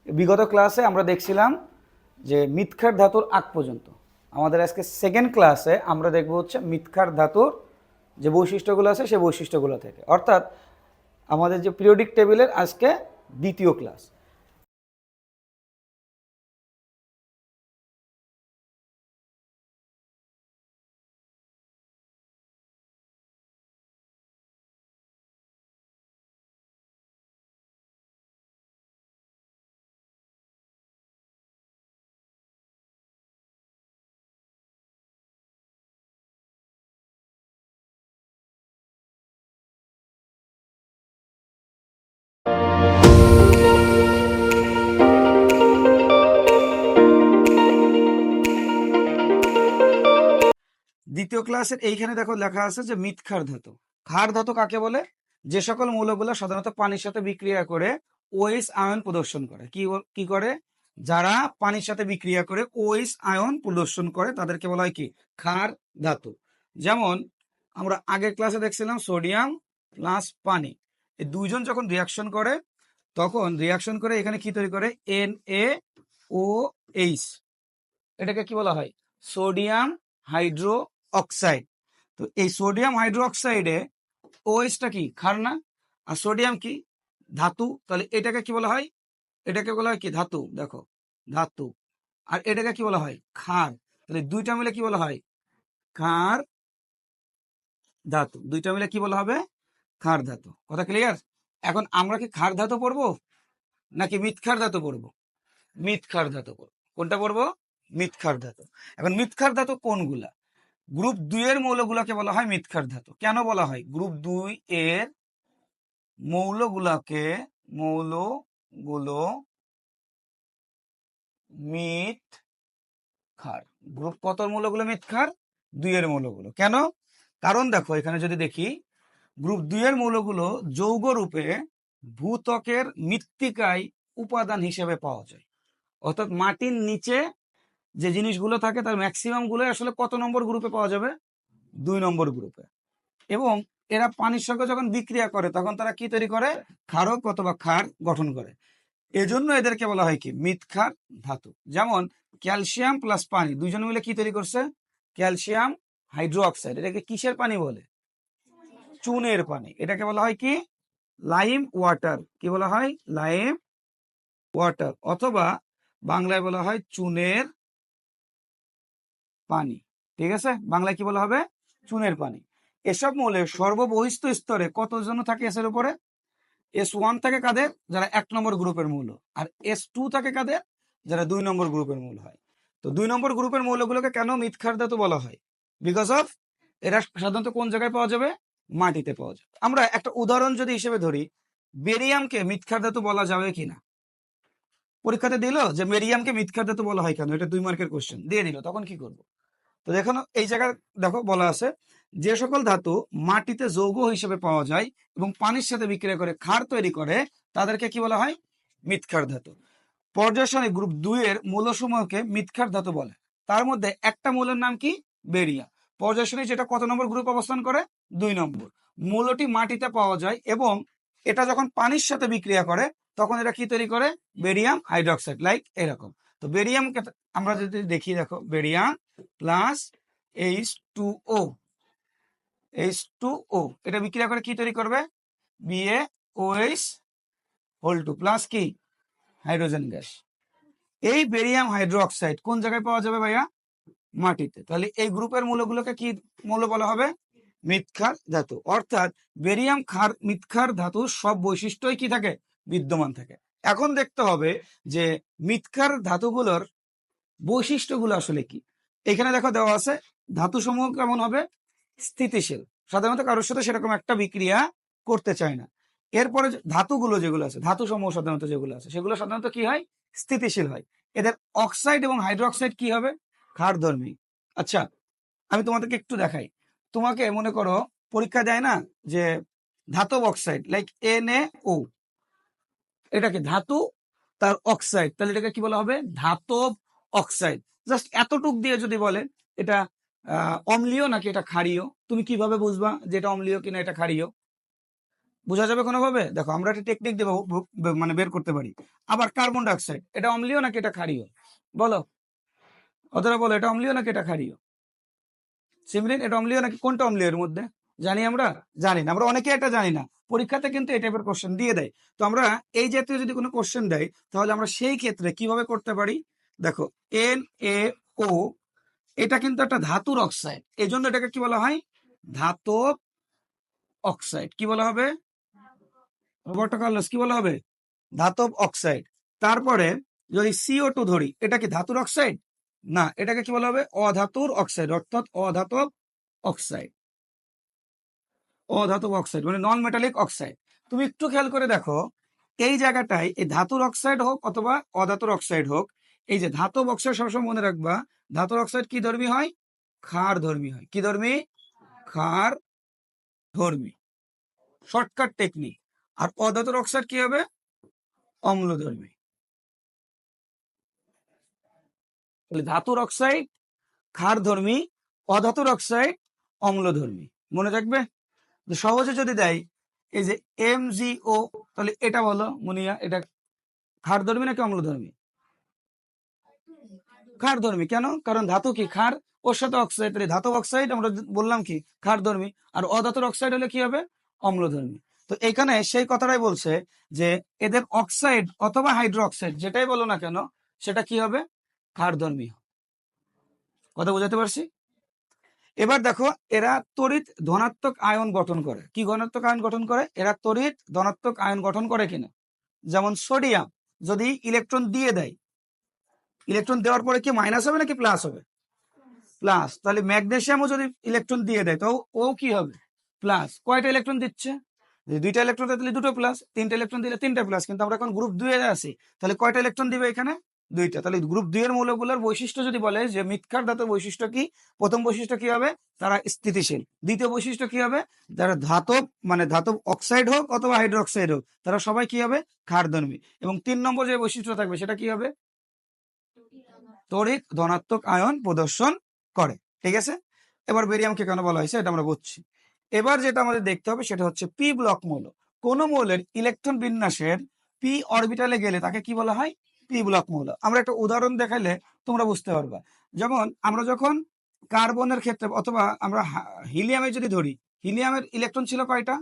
বিগত ক্লাসে আমরা দেখছিলাম যে মিথ্যার ধাতুর আগ পর্যন্ত। আমাদের আজকে সেকেন্ড ক্লাসে আমরা দেখব হচ্ছে মিথ্যার ধাতুর যে বৈশিষ্ট্যগুলো আছে সেই বৈশিষ্ট্যগুলো থেকে, অর্থাৎ আমাদের যে পিরিয়ডিক টেবিলের আজকে দ্বিতীয় ক্লাস। দ্বিতীয় ক্লাসের এইখানে দেখো লেখা আছে যে মিথ্যার ধাতু। ক্ষার ধাতু কাকে বলে? যে সকল মৌলগুলো সাধারণত পানির সাথে বিক্রিয়া করে ওএইচ আয়ন প্রদর্শন করে। কি করে? যারা পানির সাথে বিক্রিয়া করে ওএইচ আয়ন প্রদর্শন করে তাদেরকে বলা হয় কি? ক্ষার ধাতু। যেমন আমরা আগের ক্লাসে দেখছিলাম সোডিয়াম প্লাস পানি, এই দুইজন যখন রিয়াকশন করে তখন রিয়াকশন করে এখানে কি তৈরি করে? NaOH। এটাকে কি বলা হয়? Sodium hydro oxide. তো এই সোডিয়াম হাইড্রো অক্সাইডে ওএইচটা কি? ক্ষার না? আর সোডিয়াম কি? ধাতু। তাহলে এটাকে কি বলা হয়? এটাকে বলা হয় কি? ধাতু। দেখো, ধাতু। আর এটাকে কি বলা হয়? ক্ষার। তাহলে দুইটা মিলে কি বলা হয়? ক্ষার ধাতু। দুইটা মিলে কি বলা হবে? ক্ষার ধাতু। কথা ক্লিয়ার? এখন আমরা কি ক্ষার ধাতু পড়বো নাকি মিথ্যার ধাতু পড়বো? মিথ্যার ধাতু পড়বো। কোনটা পড়বো? মিথ্যার ধাতু। এখন মিথ্যার ধাতু কোনগুলা? গ্রুপ 2 এর মৌলগুলোকে বলা হয় মিথ্যার ধাতু। কেন বলা হয় গ্রুপ 2 এর মৌলগুলোকে? মৌলগুলো মিথ্যার। গ্রুপ কতর মৌলগুলো মিথ্যার? 2 এর মৌলগুলো। কেন? কারণ দেখো এখানে যদি দেখি, গ্রুপ 2 এর মৌলগুলো যৌগ রূপে ভূত্বকের মৃত্তিকায় উপাদান হিসেবে পাওয়া যায়। অর্থাৎ মাটির নিচে যে জিনিসগুলো থাকে তার ম্যাক্সিমাম গুলো আসলে কত নম্বর গ্রুপে পাওয়া যাবে? 2 নম্বর গ্রুপে। এবং এরা পানির সঙ্গে যখন বিক্রিয়া করে তখন তারা কি তৈরি করে? ক্ষারক অথবা ক্ষার গঠন করে। এজন্য এদেরকে বলা হয় কি? মিথ্যার ধাতু। যেমন ক্যালসিয়াম প্লাস পানি দুইজন মিলে কি তৈরি করছে? Calcium hydro oxide. এটাকে কিসের পানি বলে? চুনের পানি। এটাকে বলা হয় কি? Lime water. কি বলা হয়? লাইম ওয়াটার, অথবা বাংলায় বলা হয় চুনের পানি। ঠিক আছে, বাংলায় কি বলা হবে? চুনের পানি। এসব মৌলের সর্ববহিষ্ঠ স্তরে কতজন থাকে এসের উপরে? S1 থাকে কাদের? যারা 1 নম্বর গ্রুপের মৌল। আর S2 থাকে কাদের? যারা 2 নম্বর গ্রুপের মৌল হয়। তো 2 নম্বর গ্রুপের মৌলগুলোকে কেন মিথ্যার ধাতু বলা হয়? বিকজ অফ এরা সাধারণত কোন জায়গায় পাওয়া যাবে? মাটিতে পাওয়া যাবে। আমরা একটা উদাহরণ যদি হিসেবে ধরি, বেরিয়ামকে মিথ্যার ধাতু বলা যাবে কিনা? পরীক্ষাতে দিল যে বেরিয়ামকে মিথ্যার ধাতু বলা হয় কেন, এটা 2 মার্কের কোশ্চেন দিয়ে দিল, তখন কি করব? তো দেখো এই জায়গায় দেখো বলা আছে যে সকল ধাতু মাটিতে যৌগ হিসেবে পাওয়া যায় এবং পানির সাথে বিক্রিয়া করে ক্ষার তৈরি করে তাদেরকে কি বলা হয়? মিথ্যার ধাতু। পর্যায় গ্রুপ 2 এর মৌলসমূহকে মিথ্যার ধাতু বলে। তার মধ্যে একটা মৌলের নাম কি? বেরিয়াম। পর্যায় যেটা কত নম্বর গ্রুপ অবস্থান করে? 2 নম্বর। মৌলটি মাটিতে পাওয়া যায় এবং এটা যখন পানির সাথে বিক্রিয়া করে তখন এটা কি তৈরি করে? বেরিয়াম হাইড্রোক্সাইড, লাইক এরকম। তো বেরিয়ামকে আমরা যদি দেখি, দেখো বেরিয়াম প্লাস H2O, H2O এটা বিক্রিয়া করে কি তৈরি করবে? BaOH হোল 2 প্লাস কি? Hydrogen gas. এই বেরিয়াম হাইড্রো অক্সাইড কোন জায়গায় পাওয়া যাবে ভাইয়া? মাটিতে। তাহলে এই গ্রুপের মৌলগুলোকে কি মৌল বলা হবে? মিথ্যার ধাতু। অর্থাৎ বেরিয়াম ক্ষার মিথ্যার ধাতুর সব বৈশিষ্ট্যই কি থাকে? বিদ্যমান থাকে। এখন দেখতে হবে যে মিথ্যার ধাতুগুলোর বৈশিষ্ট্যগুলো আসলে কি। এখানে দেখো দেওয়া আছে ধাতু সমূহ কেমন হবে? স্থিতিশীল। সাধারণত কারোর সাথে সেরকম একটা বিক্রিয়া করতে চায় না। এরপরে ধাতুগুলো যেগুলো আছে, ধাতু সমূহ সাধারণত যেগুলো আছে সেগুলো সাধারণত কি হয়? স্থিতিশীল হয়। এদের অক্সাইড এবং হাইড্রোক্সাইড কি হবে? ক্ষারধর্মী। আচ্ছা, আমি তোমাদেরকে একটু দেখাই। তোমাকে মনে করো পরীক্ষা দেয় না যে ধাতব অক্সাইড, লাইক NaO, এটাকে ধাতু তার অক্সাইড, তাহলে এটাকে কি বলা হবে? ধাতব অক্সাইড। জাস্ট এতটুক দিয়ে যদি বলে এটা অম্লীয় নাকি এটা ক্ষারীয়, তুমি কিভাবে বুঝবা যে এটা অম্লীয় কিনা এটা ক্ষারীয়? বোঝা যাবে কোনোভাবে? দেখো আমরা একটা টেকনিক দেবো, মানে বের করতে পারি। আবার কার্বন ডাইঅক্সাইড, এটা অম্লীয় নাকি এটা ক্ষারীয়? বলো, অতটা বলো, এটা অম্লীয় নাকি এটা ক্ষারীয়? সিমরিন, এটা অম্লীয় নাকি, কোনটা অম্লীয় এর মধ্যে? জানি আমরা? জানি না, আমরা অনেকে এটা জানি না। পরীক্ষাতে কিন্তু এই টাইপের কোশ্চেন দিয়ে দেয়। তো আমরা এই জাতীয় যদি কোনো কোশ্চেন দেয়, তাহলে আমরা সেই ক্ষেত্রে কিভাবে করতে পারি? দেখো, NaO, এটা কিন্তু একটা ধাতুর অক্সাইড, এই জন্য এটাকে কি বলা হয়? ধাতব অক্সাইড। কি বলা হবে? রবার্টো কার্লোস, কি বলা হবে? ধাতব অক্সাইড। তারপরে যদি CO2 ধরি, এটা কি ধাতুর অক্সাইড? না, এটাকে কি বলা হবে? অধাতুর অক্সাইড, অর্থাৎ অধাতব অক্সাইড। অধাতব অক্সাইড মানে নন মেটালিক অক্সাইড। তুমি একটু খেয়াল করে দেখো, এই জায়গাটায় এই ধাতুর অক্সাইড হোক অথবা অধাতুর অক্সাইড হোক, এই যে ধাতব অক্সাইড, সবসময় মনে রাখবা, ধাতুর অক্সাইড কি ধর্মী হয়? ক্ষার ধর্মী হয়। কি ধর্মী? ক্ষার ধর্মী, শর্টকাট টেকনিক। আর অধাতুর অক্সাইড কি হবে? অম্লধর্মী। তাহলে ধাতুর অক্সাইড ক্ষারধর্মী, অধাতুর অক্সাইড অম্লধর্মী। মনে রাখবে? সহজে যদি দেয় এই যে MgO, তাহলে এটা বলো মুনিয়া, এটা ক্ষারধর্মী নাকি অম্লধর্মী? ক্ষারধর্মী। কেন? কারণ ধাতু কি ক্ষার, ওর সাথে অক্সাইড, তাহলে ধাতব অক্সাইড আমরা বললাম কি ক্ষারধর্মী, আর অধাতুর অক্সাইড হলে কি হবে? অম্লধর্মী। তো এখানে সেই কথাটাই বলছে যে এদের অক্সাইড অথবা হাইড্রো অক্সাইড যেটাই বলো না কেন, সেটা কি হবে? ক্ষারধর্মী। কথা বোঝাতে পারছি? এবার দেখো, এরা তড়িৎ ধনাত্মক আয়ন গঠন করে। কি ধনাত্মক আয়ন গঠন করে? এরা তড়িৎ ধনাত্মক আয়ন গঠন করে কিনা। যেমন সোডিয়াম যদি ইলেকট্রন দিয়ে দেয়, ইলেকট্রন দেওয়ার পরে কি মাইনাস হবে নাকি প্লাস হবে? প্লাস। তাহলে ম্যাগনেসিয়ামও যদি ইলেকট্রন দিয়ে দেয়, তো ও কি হবে? প্লাস। কয়টা ইলেকট্রন দিচ্ছে? যদি দুইটা ইলেকট্রন দেয় তাহলে দুটো প্লাস, তিনটা ইলেকট্রন দিলে তিনটা প্লাস। কিন্তু আমরা এখন গ্রুপ 2 এ আছি, তাহলে কয়টা ইলেকট্রন দিবে এখানে? দুইটা। তাহলে গ্রুপ 2 এর মৌলগুলোর বৈশিষ্ট্য যদি বলে যে মৃৎক্ষার ধাতুর বৈশিষ্ট্য কি, প্রথম বৈশিষ্ট্য কি হবে? তারা স্থিতিশীল। দ্বিতীয় বৈশিষ্ট্য কি হবে? যারা ধাতব, মানে ধাতব অক্সাইড হোক অথবা হাইড্রোক্সাইড হোক, তারা সবাই কি হবে? ক্ষারধর্মী। এবং 3 নম্বর যে বৈশিষ্ট্য থাকবে সেটা কি হবে? তড়িৎ ধনাত্মক আয়ন প্রদর্শন করে। ঠিক আছে? এবার বেরিয়ামকে কেন বলা হয়েছে এটা আমরা বুঝছি। এবার যেটা আমাদের দেখতে হবে সেটা হচ্ছে পি ব্লক মৌল। কোন মৌলের ইলেকট্রন বিন্যাসের পি অরবিটালে গেলে তাকে কি বলা হয়? পি ব্লক মৌল। আমরা একটা উদাহরণ দেখাইলে তোমরা বুঝতে পারবা। যেমন আমরা যখন কার্বনের ক্ষেত্রে অথবা আমরা হিলিয়ামে যদি ধরি, হিলিয়ামের ইলেকট্রন ছিল কয়টা?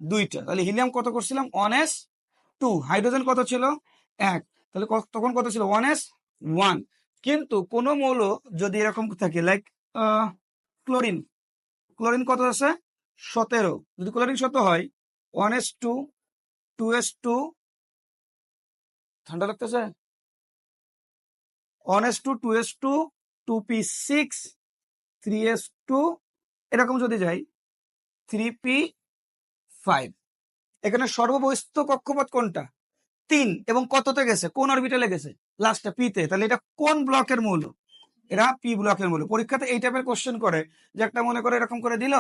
দুইটা। তাহলে হিলিয়াম কত করছিলাম? 1s2। হাইড্রোজেন কত ছিল? 1। তাহলে তখন কত ছিল? 1s1। কিন্তু কোন মৌল যদি এরকম থাকে, লাইক ক্লোরিন, ক্লোরিন কত আছে? 17। যদি ক্লোরিন 17 হয়, 1s2, 2s2, ঠান্ডা লাগতেছে, 1s2, 2s2, 2p6, 3s2, এরকম যদি যাই 3p5। এখানে সর্ববহিস্থ কক্ষপথ কোনটা? 3। এবং কততে গেছে? কোন অরবিটালে গেছে? লাস্টে পিতে। তাহলে এটা কোন ব্লকের মৌল? এরা পি ব্লকের মৌল। পরীক্ষাতে এই টাইপের কোশ্চেন করে যে একটা মনে করে এরকম করে দিল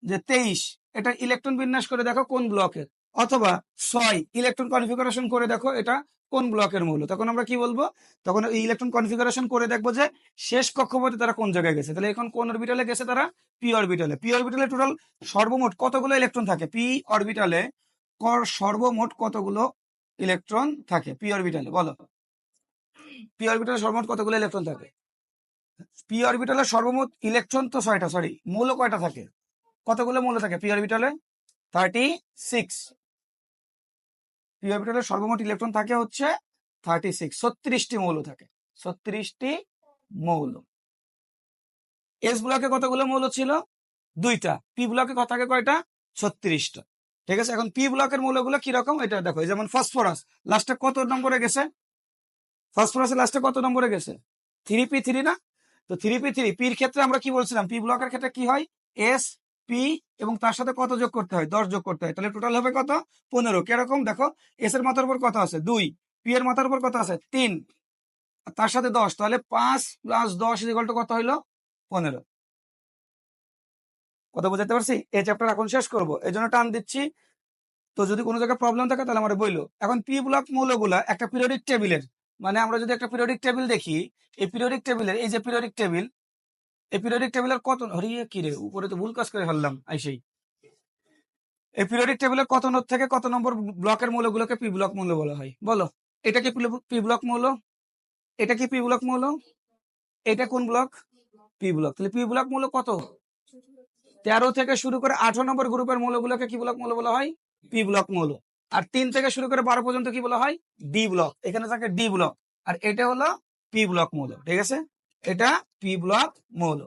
যে 23, এটা ইলেকট্রন বিন্যাস করে দেখো কোন ব্লকের, অথবা 6 ইলেকট্রন কনফিগারেশন করে দেখো এটা কোন ব্লকের মৌল। তখন আমরা কি বলবো? তখন এই ইলেকট্রন কনফিগারেশন করে দেখবো যে শেষ কক্ষপথে তারা কোন জায়গায় গেছে। তাহলে এখন কোন অরবিটালে গেছে? তারা পি অরবিটালে। পি অরবিটালে টোটাল সর্বমোট কতগুলো ইলেকট্রন থাকে? পি অরবিটালে সর্বমোট কতগুলো ইলেকট্রন থাকে পি অরবিটালে? বলো, পি অরবিটালে সর্বমোট কতগুলো ইলেকট্রন থাকে? পি অরবিটালে সর্বমোট ইলেকট্রন তো 6টা, সরি, মৌল কয়টা থাকে? কতগুলো মৌল থাকে পি অরবিটালে? 36। পি অরবিটালে সর্বমোট ইলেকট্রন থাকে হচ্ছে 36। 36টি মৌল থাকে, 36টি মৌল। এস ব্লকে কতগুলো মৌল ছিল? দুইটা। পি ব্লকে থাকে কয়টা? 36টা। ঠিক আছে? এখন পি ব্লকের মৌলগুলো কিরকম এটা দেখো। যেমন ফসফরাস লাস্টে কত নম্বরে গেছে? ফসফরাসের লাস্টে কত নম্বরে গেছে? 3p3 না? তো 3p3 পির ক্ষেত্রে আমরা কি বলছিলাম? পি ব্লকের ক্ষেত্রে কি হয়? এস পি এবং তার সাথে কত যোগ করতে হয়? 10 যোগ করতে হয়। তাহলে টোটাল হবে কত? 15। কিরকম দেখো, এস এর মাথার উপর কত আছে? 2, পি এর মাথার উপর কত আছে? 3, তার সাথে 10, তাহলে 5 + 10 কত হইলো? 15। কথা বুঝাতে পারছি? এই চ্যাপ্টার এখন শেষ করবো, এই জন্য টান দিচ্ছি। তো যদি কোনো জায়গায় প্রবলেম থাকে তাহলে আমার বইলো। এখন পি ব্লক মৌলগুলা একটা পিরিয়ডিক টেবিলের, মানে আমরা যদি একটা পিরিয়ডিক টেবিল দেখি, এই পিরিয়ডিক টেবিলের, এই যে পিরিয়ডিক টেবিল, এই পিরিয়ডিক টেবিলের কত, হরিয়ে কি রে, উপরে তো ভুল কাজ করে ফেললাম আইসেই। এই পিরিয়ডিক টেবিলে কত নোড থেকে কত নম্বর ব্লকের মৌলগুলোকে পি ব্লক মৌল বলা হয় বলো? এটা কি পি ব্লক মৌল? এটা কি পি ব্লক মৌল? এটা কোন ব্লক? P block. তাহলে পি ব্লক মৌল কত? 13 থেকে শুরু করে 18 নম্বর গ্রুপের মৌলগুলোকে কি ব্লক মৌল বলা হয়? পি ব্লক মৌল। আর 3 থেকে শুরু করে 12 পর্যন্ত কি বলা হয়? D block. এখানে থাকে ডি ব্লক, আর এটা হলো পি ব্লক মৌল। ঠিক আছে, এটা পি ব্লক মৌল।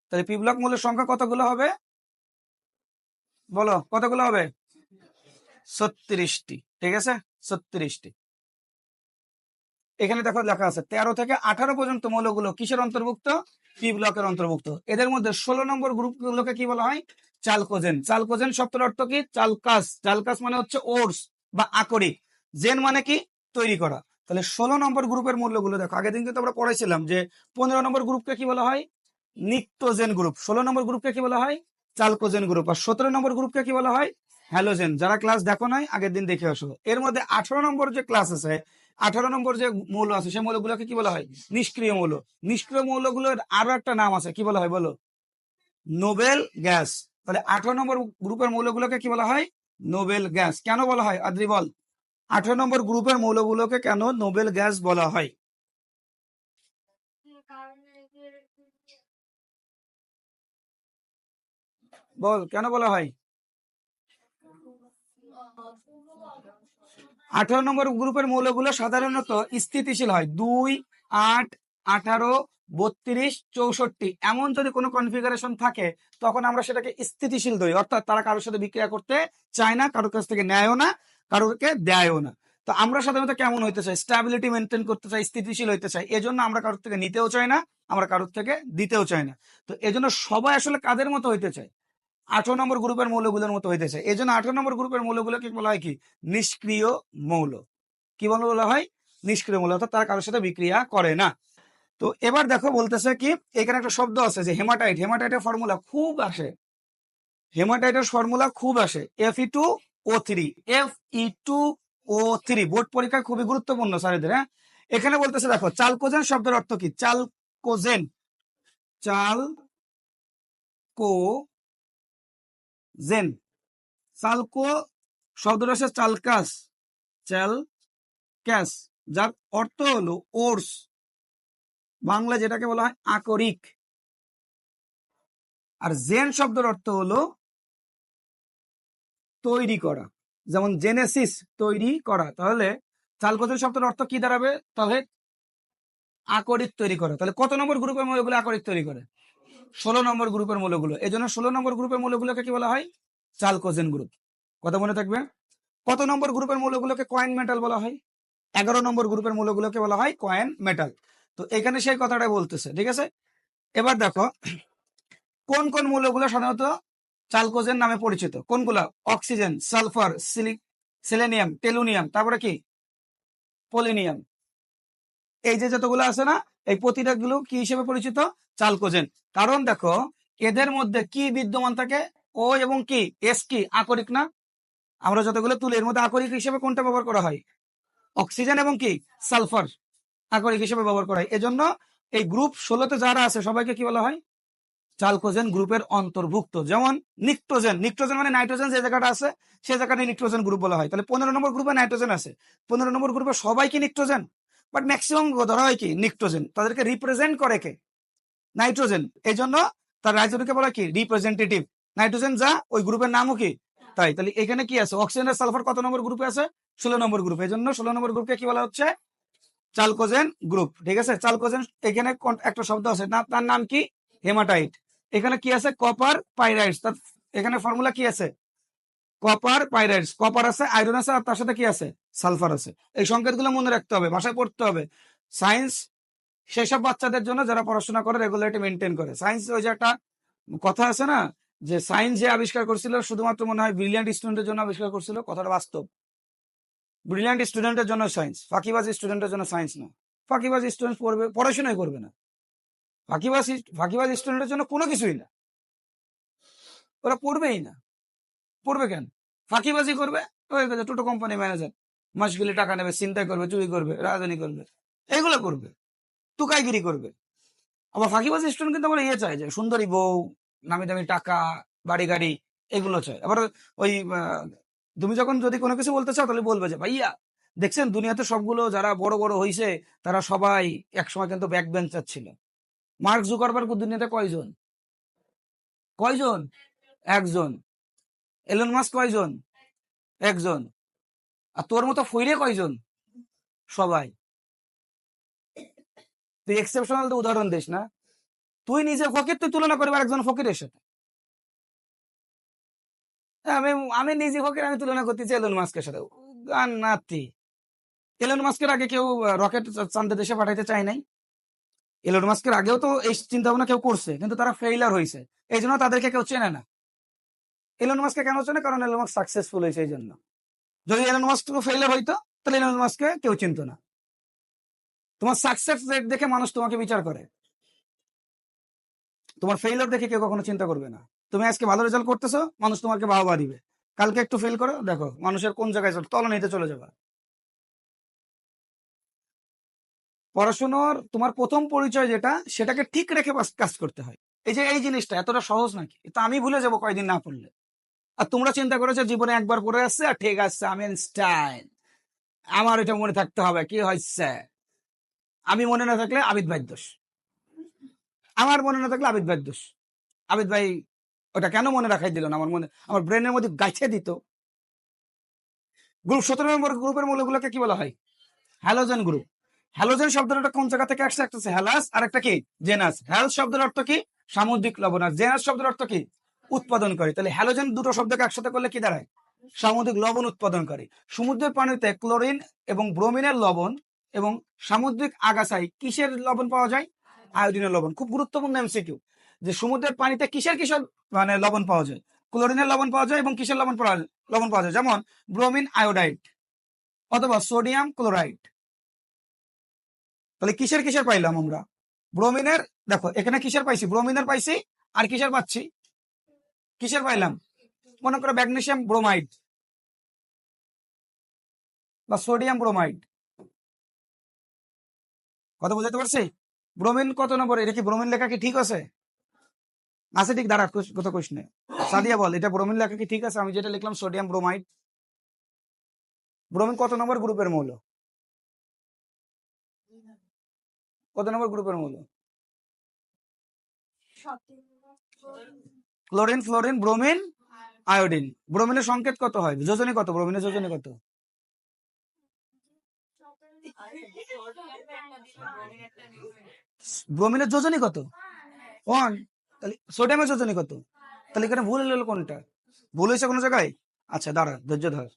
তাহলে পি ব্লক মৌলের সংখ্যা কতগুলো হবে বলো? কতগুলো হবে? 36টি। ঠিক আছে, 36টি। এখানে দেখো লেখা আছে 13 থেকে 18 পর্যন্ত মৌলগুলো কিসের অন্তর্ভুক্ত? পি ব্লকের অন্তর্ভুক্ত। এদের মধ্যে 16 নম্বর গ্রুপগুলোকে কি বলা হয়? চালকোজেন। চালকোজেন শব্দের অর্থ কি? চালকাস। চালকাস মানে হচ্ছে ওটস বা আকরিক। জেন মানে কি? তৈরি করা। তাহলে 16 নম্বর গ্রুপের মূল্যগুলো দেখো। আগের দিন কিন্তু আমরা পড়াইছিলাম যে 15 নম্বর গ্রুপকে কি বলা হয়? নিক্টোজেন গ্রুপ। 16 নম্বর গ্রুপকে কি বলা হয়? চালকোজেন গ্রুপ। আর 17 নম্বর গ্রুপকে কি বলা হয়? হ্যালোজেন। যারা ক্লাস দেখো নাই আগের দিন দেখে আসো। এর মধ্যে 18 নম্বর যে ক্লাস আছে, 18 নম্বর যে মৌল আছে, সেই মৌলগুলোকে কি বলা হয়? নিষ্ক্রিয় মৌল। নিষ্ক্রিয় মৌলগুলোর আরো একটা নাম আছে, কি বলা হয় বলো? Nobel gas. তাহলে 18 নম্বর গ্রুপের মৌলগুলোকে কি বলা হয়? Nobel gas. কেন বলা হয় আদ্রি বল? 18 নম্বর গ্রুপের মৌলগুলোকে কেন নোবেল গ্যাস বলা হয়? বল, কেন বলা হয়? 18 নম্বর গ্রুপের মৌলগুলো সাধারণত স্থিতিশীল হয়। 2, 8, 18, 32, 64 এমন যদি কোনো কনফিগারেশন থাকে, তখন আমরা সেটাকে স্থিতিশীল ধরি। অর্থাৎ তারা কারোর সাথে বিক্রিয়া করতে চায় না, কারোর কাছ থেকে নেয়ও না, কারোরকে দেয়ও না। তো আমরা সাধারণত কেমন হইতে চাই? স্ট্যাবিলিটি মেনটেন করতে চাই, স্থিতিশীল হইতে চাই। এজন্য আমরা কারোর থেকে নিতেও চাই না, আমরা কারোর থেকে দিতেও চাই না। তো এজন্য সবাই আসলে কাদের মতো হইতে চায়? 18 নম্বর গ্রুপের মৌলগুলোর মতো হইতেছে। এই জন্য 18 নম্বর গ্রুপের মৌলগুলোকে বলা হয় কি? নিষ্ক্রিয় মৌল। কি বলা হয়? নিষ্ক্রিয় মৌল। অর্থাৎ তারা কারোর সাথে বিক্রিয়া করে না। তো এবার দেখো বলতেছে কি, এখানে একটা শব্দ আছে যে হেমাটাইট। হেমাটাইটের ফর্মুলা খুব আসে। হেমাটাইটের ফর্মুলা খুব আসে Fe2O3। Fe2O3 বোর্ড পরীক্ষায় খুবই গুরুত্বপূর্ণ স্যারেদের। হ্যাঁ, এখানে বলতেছে দেখো চালকোজেন শব্দের অর্থ কি? চালকোজেন, চালকোজেন। চালকো শব্দটা হচ্ছে চালকাস, চালকাস, যার অর্থ হলো ওটস, বাংলা যেটাকে বলা হয় আকরিক। আর জেন শব্দের অর্থ হলো তৈরি করা, যেমন জেনেসিস, তৈরি করা। তাহলে চালকোজেন শব্দের অর্থ কি দাঁড়াবে? তাহলে আকরিক তৈরি করা। তাহলে কত নম্বর গ্রুপের মৌলগুলো আকরিক তৈরি করে? 16 নম্বর গ্রুপের মৌলগুলো। এই জন্য 16 নম্বর গ্রুপের মৌলগুলোকে কি বলা হয়? চালকোজেন গ্রুপ। কথা মনে থাকবে। কত নম্বর গ্রুপের মৌলগুলোকে কয়েন মেটাল বলা হয়? 11 নম্বর গ্রুপের মৌলগুলোকে বলা হয় কয়েন মেটাল। তো এখানে সেই কথাটা বলতেছে। ঠিক আছে, এবার দেখো কোন কোন মৌলগুলো সাধারণত চালকোজেন নামে পরিচিত। কোনগুলা? অক্সিজেন, সালফার, সেলেনিয়াম, টেলুনিয়াম, তারপরে কি পোলিনিয়াম। এই যে যতগুলো আছে না, এই প্রতিটা গুলো কি হিসেবে পরিচিত? চালকোজেন। কারণ দেখো এদের মধ্যে কি বিদ্যমান থাকে? ও এবং কি এস কি আকরিক না? আমরা যতগুলো তুলি এর মধ্যে আকরিক হিসেবে কোনটা ব্যবহার করা হয়? অক্সিজেন এবং কি সালফার আকরিক হিসেবে ব্যবহার করা হয়। এজন্য এই গ্রুপ 16তে যারা আছে সবাইকে কি বলা হয়? চালকোজেন গ্রুপের অন্তর্ভুক্ত। যেমন নিক্টোজেন, নিক্টোজেন মানে নাইট্রোজেন যে জায়গাটা আছে সেই জায়গাটা নিক্টোজেন গ্রুপ বলা হয়। তাহলে 15 নম্বর গ্রুপে নাইট্রোজেন আছে, 15 নম্বর গ্রুপে সবাই কি নিক্টোজেন? বাট ম্যাক্সিমাম ধরা হয় কি নিক্টোজেন। তাদেরকে রিপ্রেজেন্ট করে কে? নাইট্রোজেন। এই জন্য তার রাইজোনকে বলা কি? রিপ্রেজেন্টেটিভ। নাইট্রোজেন যা, ওই গ্রুপের নামও কি তাই। তাহলে এখানে কি আছে? অক্সিজেন আর সালফার কত নম্বর গ্রুপে আছে? 16 নম্বর গ্রুপে। এই জন্য 16 নম্বর গ্রুপকে কি বলা হচ্ছে? চালকোজেন গ্রুপ। ঠিক আছে, চালকোজেন এখানে একটা শব্দ আছে না, তার নাম কি? হেমাটাইট। এখানে কি আছে? কপার পাইরাইডস। এখানে ফর্মুলা কি আছে? কপার পাইরাইডস। কপার আছে, আয়রন আছে, আর তার সাথে কি আছে? সালফার আছে। এই সংকেতগুলো মনে রাখতে হবে, ভাষায় পড়তে হবে। সায়েন্স সেসব বাচ্চাদের জন্য যারা পড়াশোনা করে, রেগুলারিটি মেনটেন করে। সায়েন্স ওই যে একটা কথা আছে না, যে সায়েন্স যে আবিষ্কার করছিল শুধুমাত্র মনে হয় ব্রিলিয়ান্ট স্টুডেন্টের জন্য আবিষ্কার করছিল। কথাটা বাস্তব। ব্রিলিয়ান্ট স্টুডেন্টের জন্য সায়েন্স, ফাঁকিবাজ স্টুডেন্টের জন্য সায়েন্স না। ফাঁকিবাজ স্টুডেন্ট পড়বে, পড়াশোনাই করবে না। ফাঁকিবাজ স্টুডেন্টের জন্য কোনো কিছুই না, ওরা পড়বেই না। পড়বে কেন? ফাঁকিবাজি করবে, হয়ে গেছে টোটো কোম্পানি ম্যানেজার। মাস গেলে টাকা নেবে, চিন্তাই করবে, চুরি করবে, রাজধানী করবে, এইগুলো করবে, তুকাইগিরি করবে। আবার ফাঁকিবাজি স্টুডেন্ট কিন্তু আমরা চাই যে সুন্দরী বউ, নামি দামি টাকা, বাড়ি গাড়ি, এগুলো চাই। আবার ওই তুমি যখন যদি কোনো কিছু বলতে চাও তাহলে বলবে যে ভাইয়া দেখছেন দুনিয়াতে সবগুলো যারা বড় বড় হইছে তারা সবাই একসময় কিন্তু ব্যাক বেঞ্চার ছিল। মার্ক জুকারবার্গ দুনিয়াতে কয়জন? কয়জন? একজন। এলন মাস্ক কয়জন? একজন। আর তোর মতো ফইরে কয়জন? সবাই। তুই এক্সেপশনাল তো উদাহরণ দিস না। তুই নিজে ফকির, তুই তুলনা করবি আরেকজন ফকিরের সাথে। আমি আমি নিজে ফকির, আমি তুলনা করতেছি এলন মাস্কের সাথে। গান নাতি। এলন মাস্কের আগে কেউ রকেট চাঁদে দেশে পাঠাইতে চায় নাই। এলন মাস্কের আগেও তো এই চিন্তা ভাবনা কেউ করছে, কিন্তু তারা ফেইলার হয়েছে। এই জন্য তাদেরকে কেউ চেনে না। এলন মাস্ককে কেন চেনে? কারণ এলন মাস্ক সাকসেসফুল হয়েছে এই জন্য। যদি এলন মাস্ক ফেইলার হইতো তাহলে এলন মাস্ককে কেউ চিনতো না। তোমার সাকসেস রেট দেখে মানুষ তোমাকে বিচার করে, তোমার ফেইলার দেখে কেউ কখনো চিন্তা করবে না। তুমি আজকে ভালো রেজাল্ট করতেছো, মানুষ তোমাকে বাহবা দিবে। কালকে একটু ফেল করো, দেখো মানুষের কোন জায়গায় তলানিতে চলে যাবে। পড়াশোনার তোমার প্রথম পরিচয় যেটা, সেটাকে ঠিক রেখে কাজ করতে হয়। এই যে এই জিনিসটা এতটা সহজ নাকি? এটা আমি ভুলে যাবো কয়দিন না পড়লে। আর তোমরা চিন্তা করেছো জীবনে একবার পড়ে আসছে আর ঠিক আছে আমি আইনস্টাইন, আমার এটা মনে থাকতে হবে। কি হয়েছে? আমি মনে না থাকলে আবিদ ভাই দোষ, আমার মনে না থাকলে আবিদ ভাই দোষ। আবিদ ভাই ওটা কেন মনে রাখাই দিল না? আমার ব্রেনের মধ্যে গাইছে দিত। গ্রুপ 17 নম্বর গ্রুপের মৌলগুলোকে কি বলা হয়? Halogen group. হ্যালোজেন শব্দটা কোন জায়গা থেকে আসছে? একটা হ্যালাস আর একটা কি জেনাস। হ্যাল শব্দের অর্থ কি? সামুদ্রিক লবণ। আর জেনাস শব্দের অর্থ কি? উৎপাদন করে। তাহলে হ্যালোজেন দুটো শব্দকে একসাথে করলে কি দাঁড়ায়? সামুদ্রিক লবণ উৎপাদন করে। সমুদ্রের পানিতে ক্লোরিন এবং ব্রোমিনের লবণ এবং সামুদ্রিক আগাছায় কিসের লবণ পাওয়া যায়? আয়োডিনের লবণ। খুব গুরুত্বপূর্ণ এমসিকিউ, যে সমুদ্রের পানিতে কিসের কিসের লবণ পাওয়া যায়? ক্লোরিনের লবণ পাওয়া যায় এবং কিসের লবণ পাওয়া যায়? যেমন ব্রোমিন আয়োডাইড অথবা সোডিয়াম ক্লোরাইড। তাহলে কিসের কিসের পাইলাম আমরা? ব্রোমিনের। দেখো এখানে কিসের পাইছি? ব্রোমিনের পাইছি। আর কিসের পাচ্ছি? কিসের পাইলাম? মনে করো ম্যাগনেসিয়াম ব্রোমাইড বা সোডিয়াম ব্রোমাইড। কথা বুঝতে পারছি? ব্রোমিন কত নম্বর? এটা কি ব্রোমিন লেখা কি ঠিক আছে? আছে ঠিক? দাঁড়া, কত কোশ্চেনে সাদিয়া বল, এটা ব্রোমিন লেখা কি ঠিক আছে? আমি যেটা লিখলাম সোডিয়াম ব্রোমাইড। ব্রোমিন কত নম্বর গ্রুপের মৌল? কত নম্বর গ্রুপের মৌল? Chlorine, fluorine, bromine, iodine. ব্রোমিনের সংকেত কত হয়? যোজনী কত? ব্রোমিনের যোজনী কত? ব্রোমিনের যোজনী কত? 1। তাহলে সোডিয়ামের যোজনী কত? তাহলে এখানে ভুল হলো কোনটা? ভুল হয়েছে কোনো জায়গায়? আচ্ছা দাঁড়া, ধৈর্য ধর।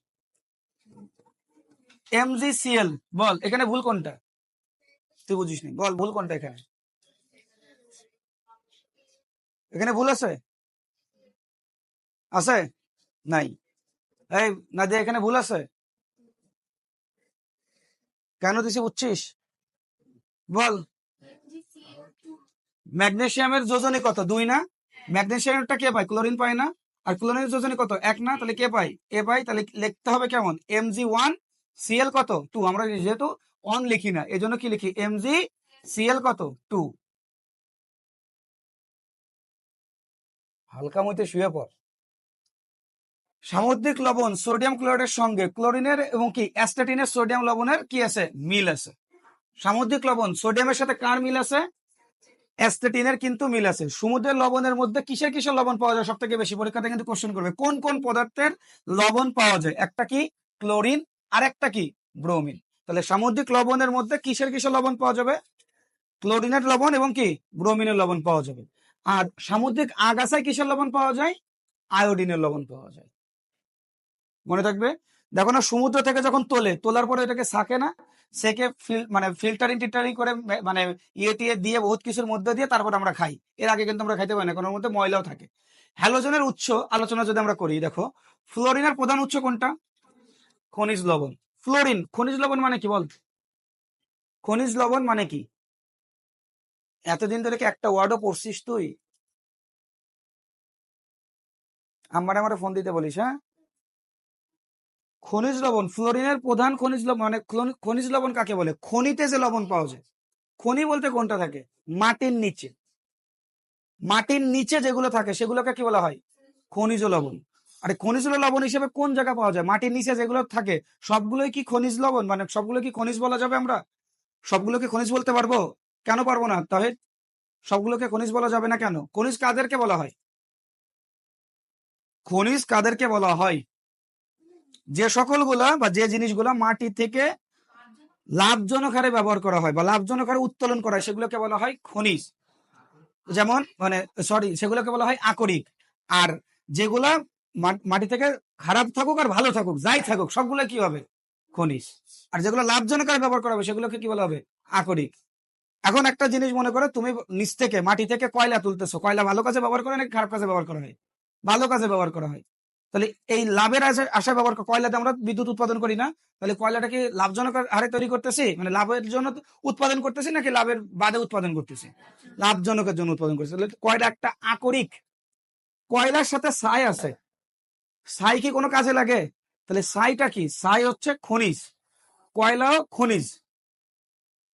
MgCl বল, এখানে ভুল কোনটা? তুই বুঝিস নি, বল ভুল কোনটা এখানে? এখানে ভুল আছে? আছে? নাই? এই নাদিয়া, এখানে ভুল আছে? কেন দিছি বুঝছিস? বল। ম্যাগনেসিয়ামের যোজনী কত? 2 না? ম্যাগনেসিয়ামটা কে পায়? ক্লোরিন পায় না? আর ক্লোরিনের যোজনী কত? 1 না? তাহলে কে পায়? এ পায়। তাহলে লিখতে হবে কেমন? Mg1Cl কত? 2। আমরা যেহেতু 1 লিখি না, এজন্য কি লিখি? MgCl কত? 2। হালকা মতে শুয়ে পড়। সামুদ্রিক লবণ সোডিয়াম ক্লোরাইডের সঙ্গে ক্লোরিনের এবং কি অ্যাস্টাটিনের সোডিয়াম লবণের কি আছে? মিল আছে। সামুদ্রিক লবণ সোডিয়ামের সাথে কার মিল আছে? অ্যাস্টেটিনের কিন্তু মিল আছে। সমুদ্রের লবণের মধ্যে কিসের কিসের লবণ পাওয়া যায়? সব থেকে বেশি পরীক্ষাতে কিন্তু কোশ্চেন করবে কোন কোন পদার্থের লবণ পাওয়া যায়। একটা কি? ক্লোরিন, আর একটা কি? ব্রোমিন। তাহলে সামুদ্রিক লবণের মধ্যে কিসের কিসের লবণ পাওয়া যাবে? ক্লোরিনের লবণ এবং কি ব্রোমিনের লবণ পাওয়া যাবে। আর সামুদ্রিক আগাছায় কিসের লবণ পাওয়া যায়? আয়োডিনের লবণ পাওয়া যায়। মনে থাকবে। দেখো না, সমুদ্র থেকে যখন তোলার পরে এটাকে সাকে না, সেকে ফিল্টারিং টিল্টারিং করে মানে ইয়ে টিয়ে দিয়ে বহুত কিছুর মধ্যে দিয়ে তারপর আমরা খাই। এর আগে কিন্তু আমরা খাইতে পারি না, কারণ ওর মধ্যে ময়লাও থাকে। হ্যালোজেনের উৎস আলোচনা যদি আমরা করি, দেখো ফ্লোরিনের প্রধান উৎস কোনটা? খনিজ লবণ। ফ্লোরিন খনিজ লবণ মানে কি বল? খনিজ লবণ মানে কি? এতদিন ধরে কি একটা ওয়ার্ডও পড়ছিস তুই? আমার ফোন দিতে বলিস, হ্যাঁ? খনিজ লবণ, ফ্লোরিনের প্রধান খনিজ লবণ মানে খনিজ লবণ কাকে বলে? খনিতে যে লবণ পাওয়া যায়। খনি বলতে কোনটা থাকে? মাটির নিচে। মাটির নিচে যেগুলো থাকে সেগুলোকে কি বলা হয়? খনিজ লবণ। আরে খনিজ লবণ হিসেবে কোন জায়গায় পাওয়া যায়? মাটির নিচে যেগুলো থাকে সবগুলোই কি খনিজ লবণ, মানে সবগুলো কি খনিজ বলা যাবে? আমরা সবগুলোকে খনিজ বলতে পারবো? কেন পারবো না তাহলে? সবগুলোকে খনিজ বলা যাবে না কেন? খনিজ কাদেরকে বলা হয়? খনিজ কাদেরকে বলা হয়? যে সকলগুলা বা যে জিনিসগুলা মাটি থেকে লাভজনক হারে ব্যবহার করা হয় বা লাভজনক হারে উত্তোলন করা হয় সেগুলোকে বলা হয় খনিজ। যেমন মানে সরি, সেগুলোকে বলা হয় আকরিক। আর যেগুলা মাটি থেকে খারাপ থাকুক আর ভালো থাকুক যাই থাকুক সবগুলো কি হবে? খনিজ। আর যেগুলো লাভজনক হারে ব্যবহার করা হবে সেগুলোকে কি বলা হবে? আকরিক। এখন একটা জিনিস মনে করো, তুমি নিচ থেকে মাটি থেকে কয়লা তুলতেছো, কয়লা ভালো কাজে ব্যবহার করে নাকি খারাপ কাজে ব্যবহার করা হয়? ভালো কাজে ব্যবহার করা হয়। তাহলে এই লাভের আশায় ব্যবহার কয়লাতে আমরা বিদ্যুৎ উৎপাদন করি না? তাহলে কয়লাটা কি লাভজনক হারে তৈরি করতেছি, মানে লাভের জন্য উৎপাদন করতেছি নাকি লাভের বাদে উৎপাদন করতেছি? লাভজনকের জন্য উৎপাদন করতেছি। তাহলে কয়লা একটা আকরিক। কয়লার সাথে ছাই আছে, ছাই কি কোনো কাজে লাগে? তাহলে ছাইটা কি? ছাই হচ্ছে খনিজ, কয়লাও খনিজ।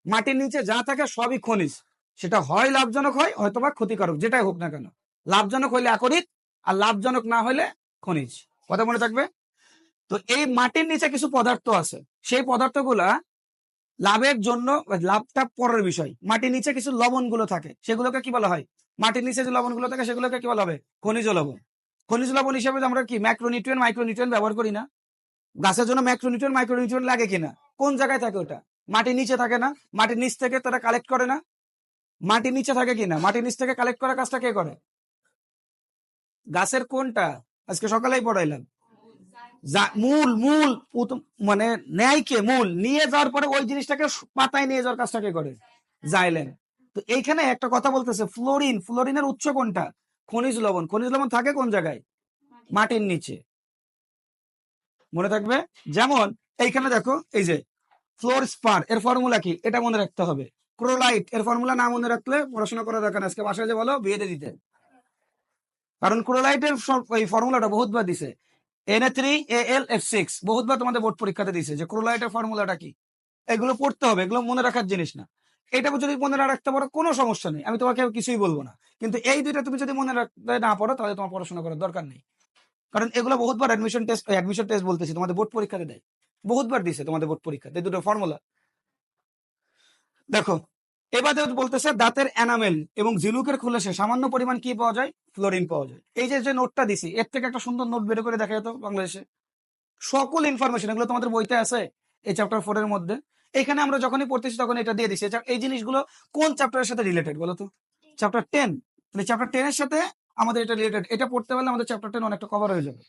মাটির নিচে যা থাকে সবই খনিজ, সেটা হয় লাভজনক হয় হয়তোবা ক্ষতিকারক, যেটাই হোক না কেন। লাভজনক হইলে আকরিক, আর লাভজনক না হইলে খনিজ। কথা মনে থাকবে। তো এই মাটির নিচে কিছু পদার্থ আছে, সেই পদার্থগুলা লাভের জন্য, লাভটা পরের বিষয়। মাটির নিচে কিছু লবণগুলো থাকে, সেগুলোকে কি বলা হয়? মাটির নিচে যে লবণগুলো থাকে সেগুলোকে কি বলা হবে? খনিজ লবণ। খনিজ লবণ হিসেবে আমরা কি ম্যাক্রোনিউট্রিয়েন্ট মাইক্রোনিউট্রিয়েন্ট ব্যবহার করি না? গাছের জন্য ম্যাক্রোনিউট্রিয়েন্ট মাইক্রোনিউট্রিয়েন্ট লাগে কিনা? কোন জায়গায় থাকে ওটা? মাটির নিচে থাকে না? মাটির নিচ থেকে তারা কালেক্ট করে না? মাটির নিচে থাকে কিনা? মাটির নিচ থেকে কালেক্ট করার কাজটা কে করে? গাছের কোনটা? আজকে সকালেই পড়াইলাম। মূল মূল মানে নেয় কে? মূল নিয়ে যাওয়ার পরে ওই জিনিসটাকে পাতায় নিয়ে যাওয়ার কাজটা কে করে? জাইলেন। তো এইখানে একটা কথা বলতেছে, ফ্লোরিন। ফ্লোরিনের উৎস কোনটা? খনিজ লবণ। খনিজ লবণ থাকে কোন জায়গায়? মাটির নিচে। মনে থাকবে। যেমন এইখানে দেখো, এই যে ফ্লোর স্পার, এর ফর্মুলা কি? এটা মনে রাখতে হবে। ক্রোলাইট, এর ফর্মুলা না মনে রাখলে পড়াশোনা করা দরকার। আজকে বাসায় যে বলো বিয়েতে দিতে, কারণ ক্রোলাইটের এই ফর্মুলাটা বহুতবার দিছে। Na3Al F6 বহুতবার তোমাদের বোর্ড পরীক্ষাতে দিছে যে ক্রোলাইটের ফর্মুলাটা কি। এগুলো পড়তে হবে, এগুলো মনে রাখার জিনিস না। এটা যদি মনে না রাখতে পারো কোনো সমস্যা নেই, আমি তোমাকে কিছুই বলবো না। কিন্তু এই দুইটা তুমি যদি মনে রাখতে না পারো তাহলে তোমার পড়াশোনা করার দরকার নেই। কারণ এগুলো বহুতবার অ্যাডমিশন টেস্ট বলতেছি তোমাদের বোর্ড পরীক্ষাতে দেয়, বহুতবার দিছে তোমাদের বোর্ড পরীক্ষাতে দুটো ফর্মুলা। দেখো এবারে বলতেছে দাঁতের এনামেল এবং ঝিনুকের খুলসে সামান্য পরিমাণ কি পাওয়া যায়? ফ্লোরিন পাওয়া যায়। এই যে নোটটা দিছি এর থেকে একটা সুন্দর নোট বের করে দেখা যেত বাংলাদেশে। সকল ইনফরমেশন এগুলো তোমাদের বইতে আছে এই চ্যাপ্টার 4 এর মধ্যে। এখানে আমরা যখনই পড়তেছি তখন এটা দিয়ে দিছি। এই জিনিসগুলো কোন চ্যাপ্টারের সাথে রিলেটেড বলো তো? চ্যাপ্টার 10। মানে চ্যাপ্টার 10 এর সাথে আমাদের এটা রিলেটেড। এটা পড়তে পারলে আমাদের চ্যাপ্টার 10 অনেকটা কভার হয়ে যাবে।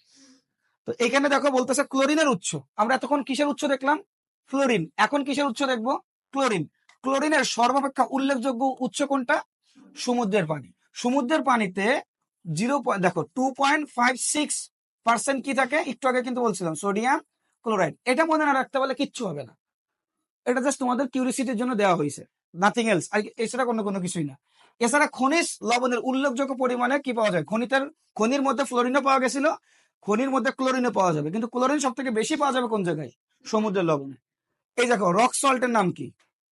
তো এখানে দেখো বলতেছে ক্লোরিনের উৎস। আমরা এতক্ষণ কিসের উৎস দেখলাম? ফ্লোরিন। এখন কিসের উৎস দেখবো? ক্লোরিন। ক্লোরিনের সর্বাপেক্ষা উল্লেখযোগ্য উৎস কোনটা? সমুদ্রের পানি। সমুদ্রের পানিতে দেখো 2.56% কি থাকে? একটু আগে কিন্তু বলছিলাম সোডিয়াম ক্লোরাইড। এটা মনে না রাখতে পারলে কিচ্ছু হবে না। এটা জাস্ট তোমাদের কিউরিসিটির জন্য দেওয়া হয়েছে, নাথিং এলস। এছাড়া কোনো কিছুই না। এছাড়া খনিজ লবণের উল্লেখযোগ্য পরিমাণে কি পাওয়া যায়? খনির মধ্যে ফ্লোরিনও পাওয়া গেছিল, খনির মধ্যে ক্লোরিনও পাওয়া যাবে, কিন্তু ক্লোরিন সব থেকে বেশি পাওয়া যাবে কোন জায়গায়? সমুদ্রের লবণে। এই দেখো রক সল্টের নাম কি?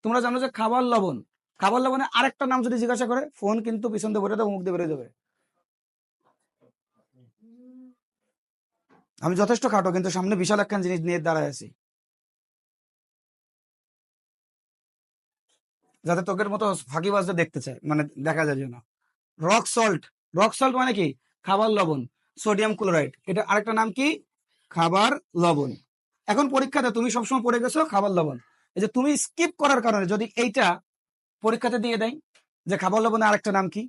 তোমরা জানো যে খাবার লবণ। খাবার লবণের আরেকটা নাম যদি জিজ্ঞাসা করে, ফোন কিন্তু পিছন দিয়ে বেরোতে মুখ দিয়ে বেরোয় যাবে। আমি যথেষ্ট খাটো, কিন্তু সামনে বিশাল একখান জিনিস নিয়ে দাঁড়ায় আছি, যাতে তোকের মতো ফাঁকিবাজদের দেখতে চায়, মানে দেখা যায় যেন। Rock salt. রক সল্ট মানে কি? খাবার লবণ। সোডিয়াম ক্লোরাইড, এটা আরেকটা নাম কি? খাবার লবণ। এখন পরীক্ষাতে তুমি সবসময় পড়ে গেছো খাবার লবণ। এই যে তুমি স্কিপ করার কারণে যদি এইটা পরীক্ষাতে দিয়ে দেয় যে খাবার লবণের আরেকটা নাম কি,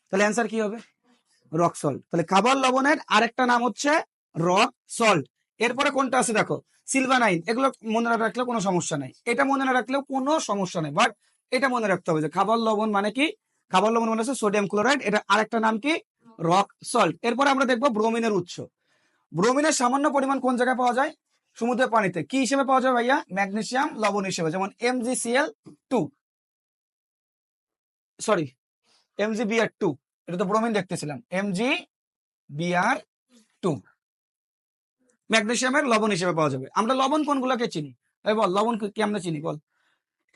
তাহলে অ্যান্সার কি হবে? Rock salt. তাহলে খাবার লবণের আরেকটা নাম হচ্ছে রক সল্ট। এরপরে কোনটা আছে দেখো, সিলভানাইন। এগুলো মনে না রাখলেও কোনো সমস্যা নাই, এটা মনে না রাখলেও কোনো সমস্যা নেই, বাট এটা মনে রাখতে হবে যে খাবার লবণ মানে কি? খাবার লবণ মানে হচ্ছে সোডিয়াম ক্লোরাইড, এটা আরেকটা নাম কি? Rock salt. এরপরে আমরা দেখবো ব্রোমিনের উৎস। ব্রোমিনের সামান্য পরিমাণ কোন জায়গায় পাওয়া যায়? সমুদ্রের পানিতে। কি হিসেবে পাওয়া যায় ভাইয়া? ম্যাগনেসিয়াম লবণ হিসেবে, যেমন MgCl2, সরি MgBr2। এটা তো ব্রোমিন দেখতেছিলাম, MgBr2 ম্যাগনেসিয়ামের লবণ হিসেবে পাওয়া যাবে। আমরা লবণ কোনগুলোকে চিনি? এই বল, লবণ কি আমরা চিনি? বল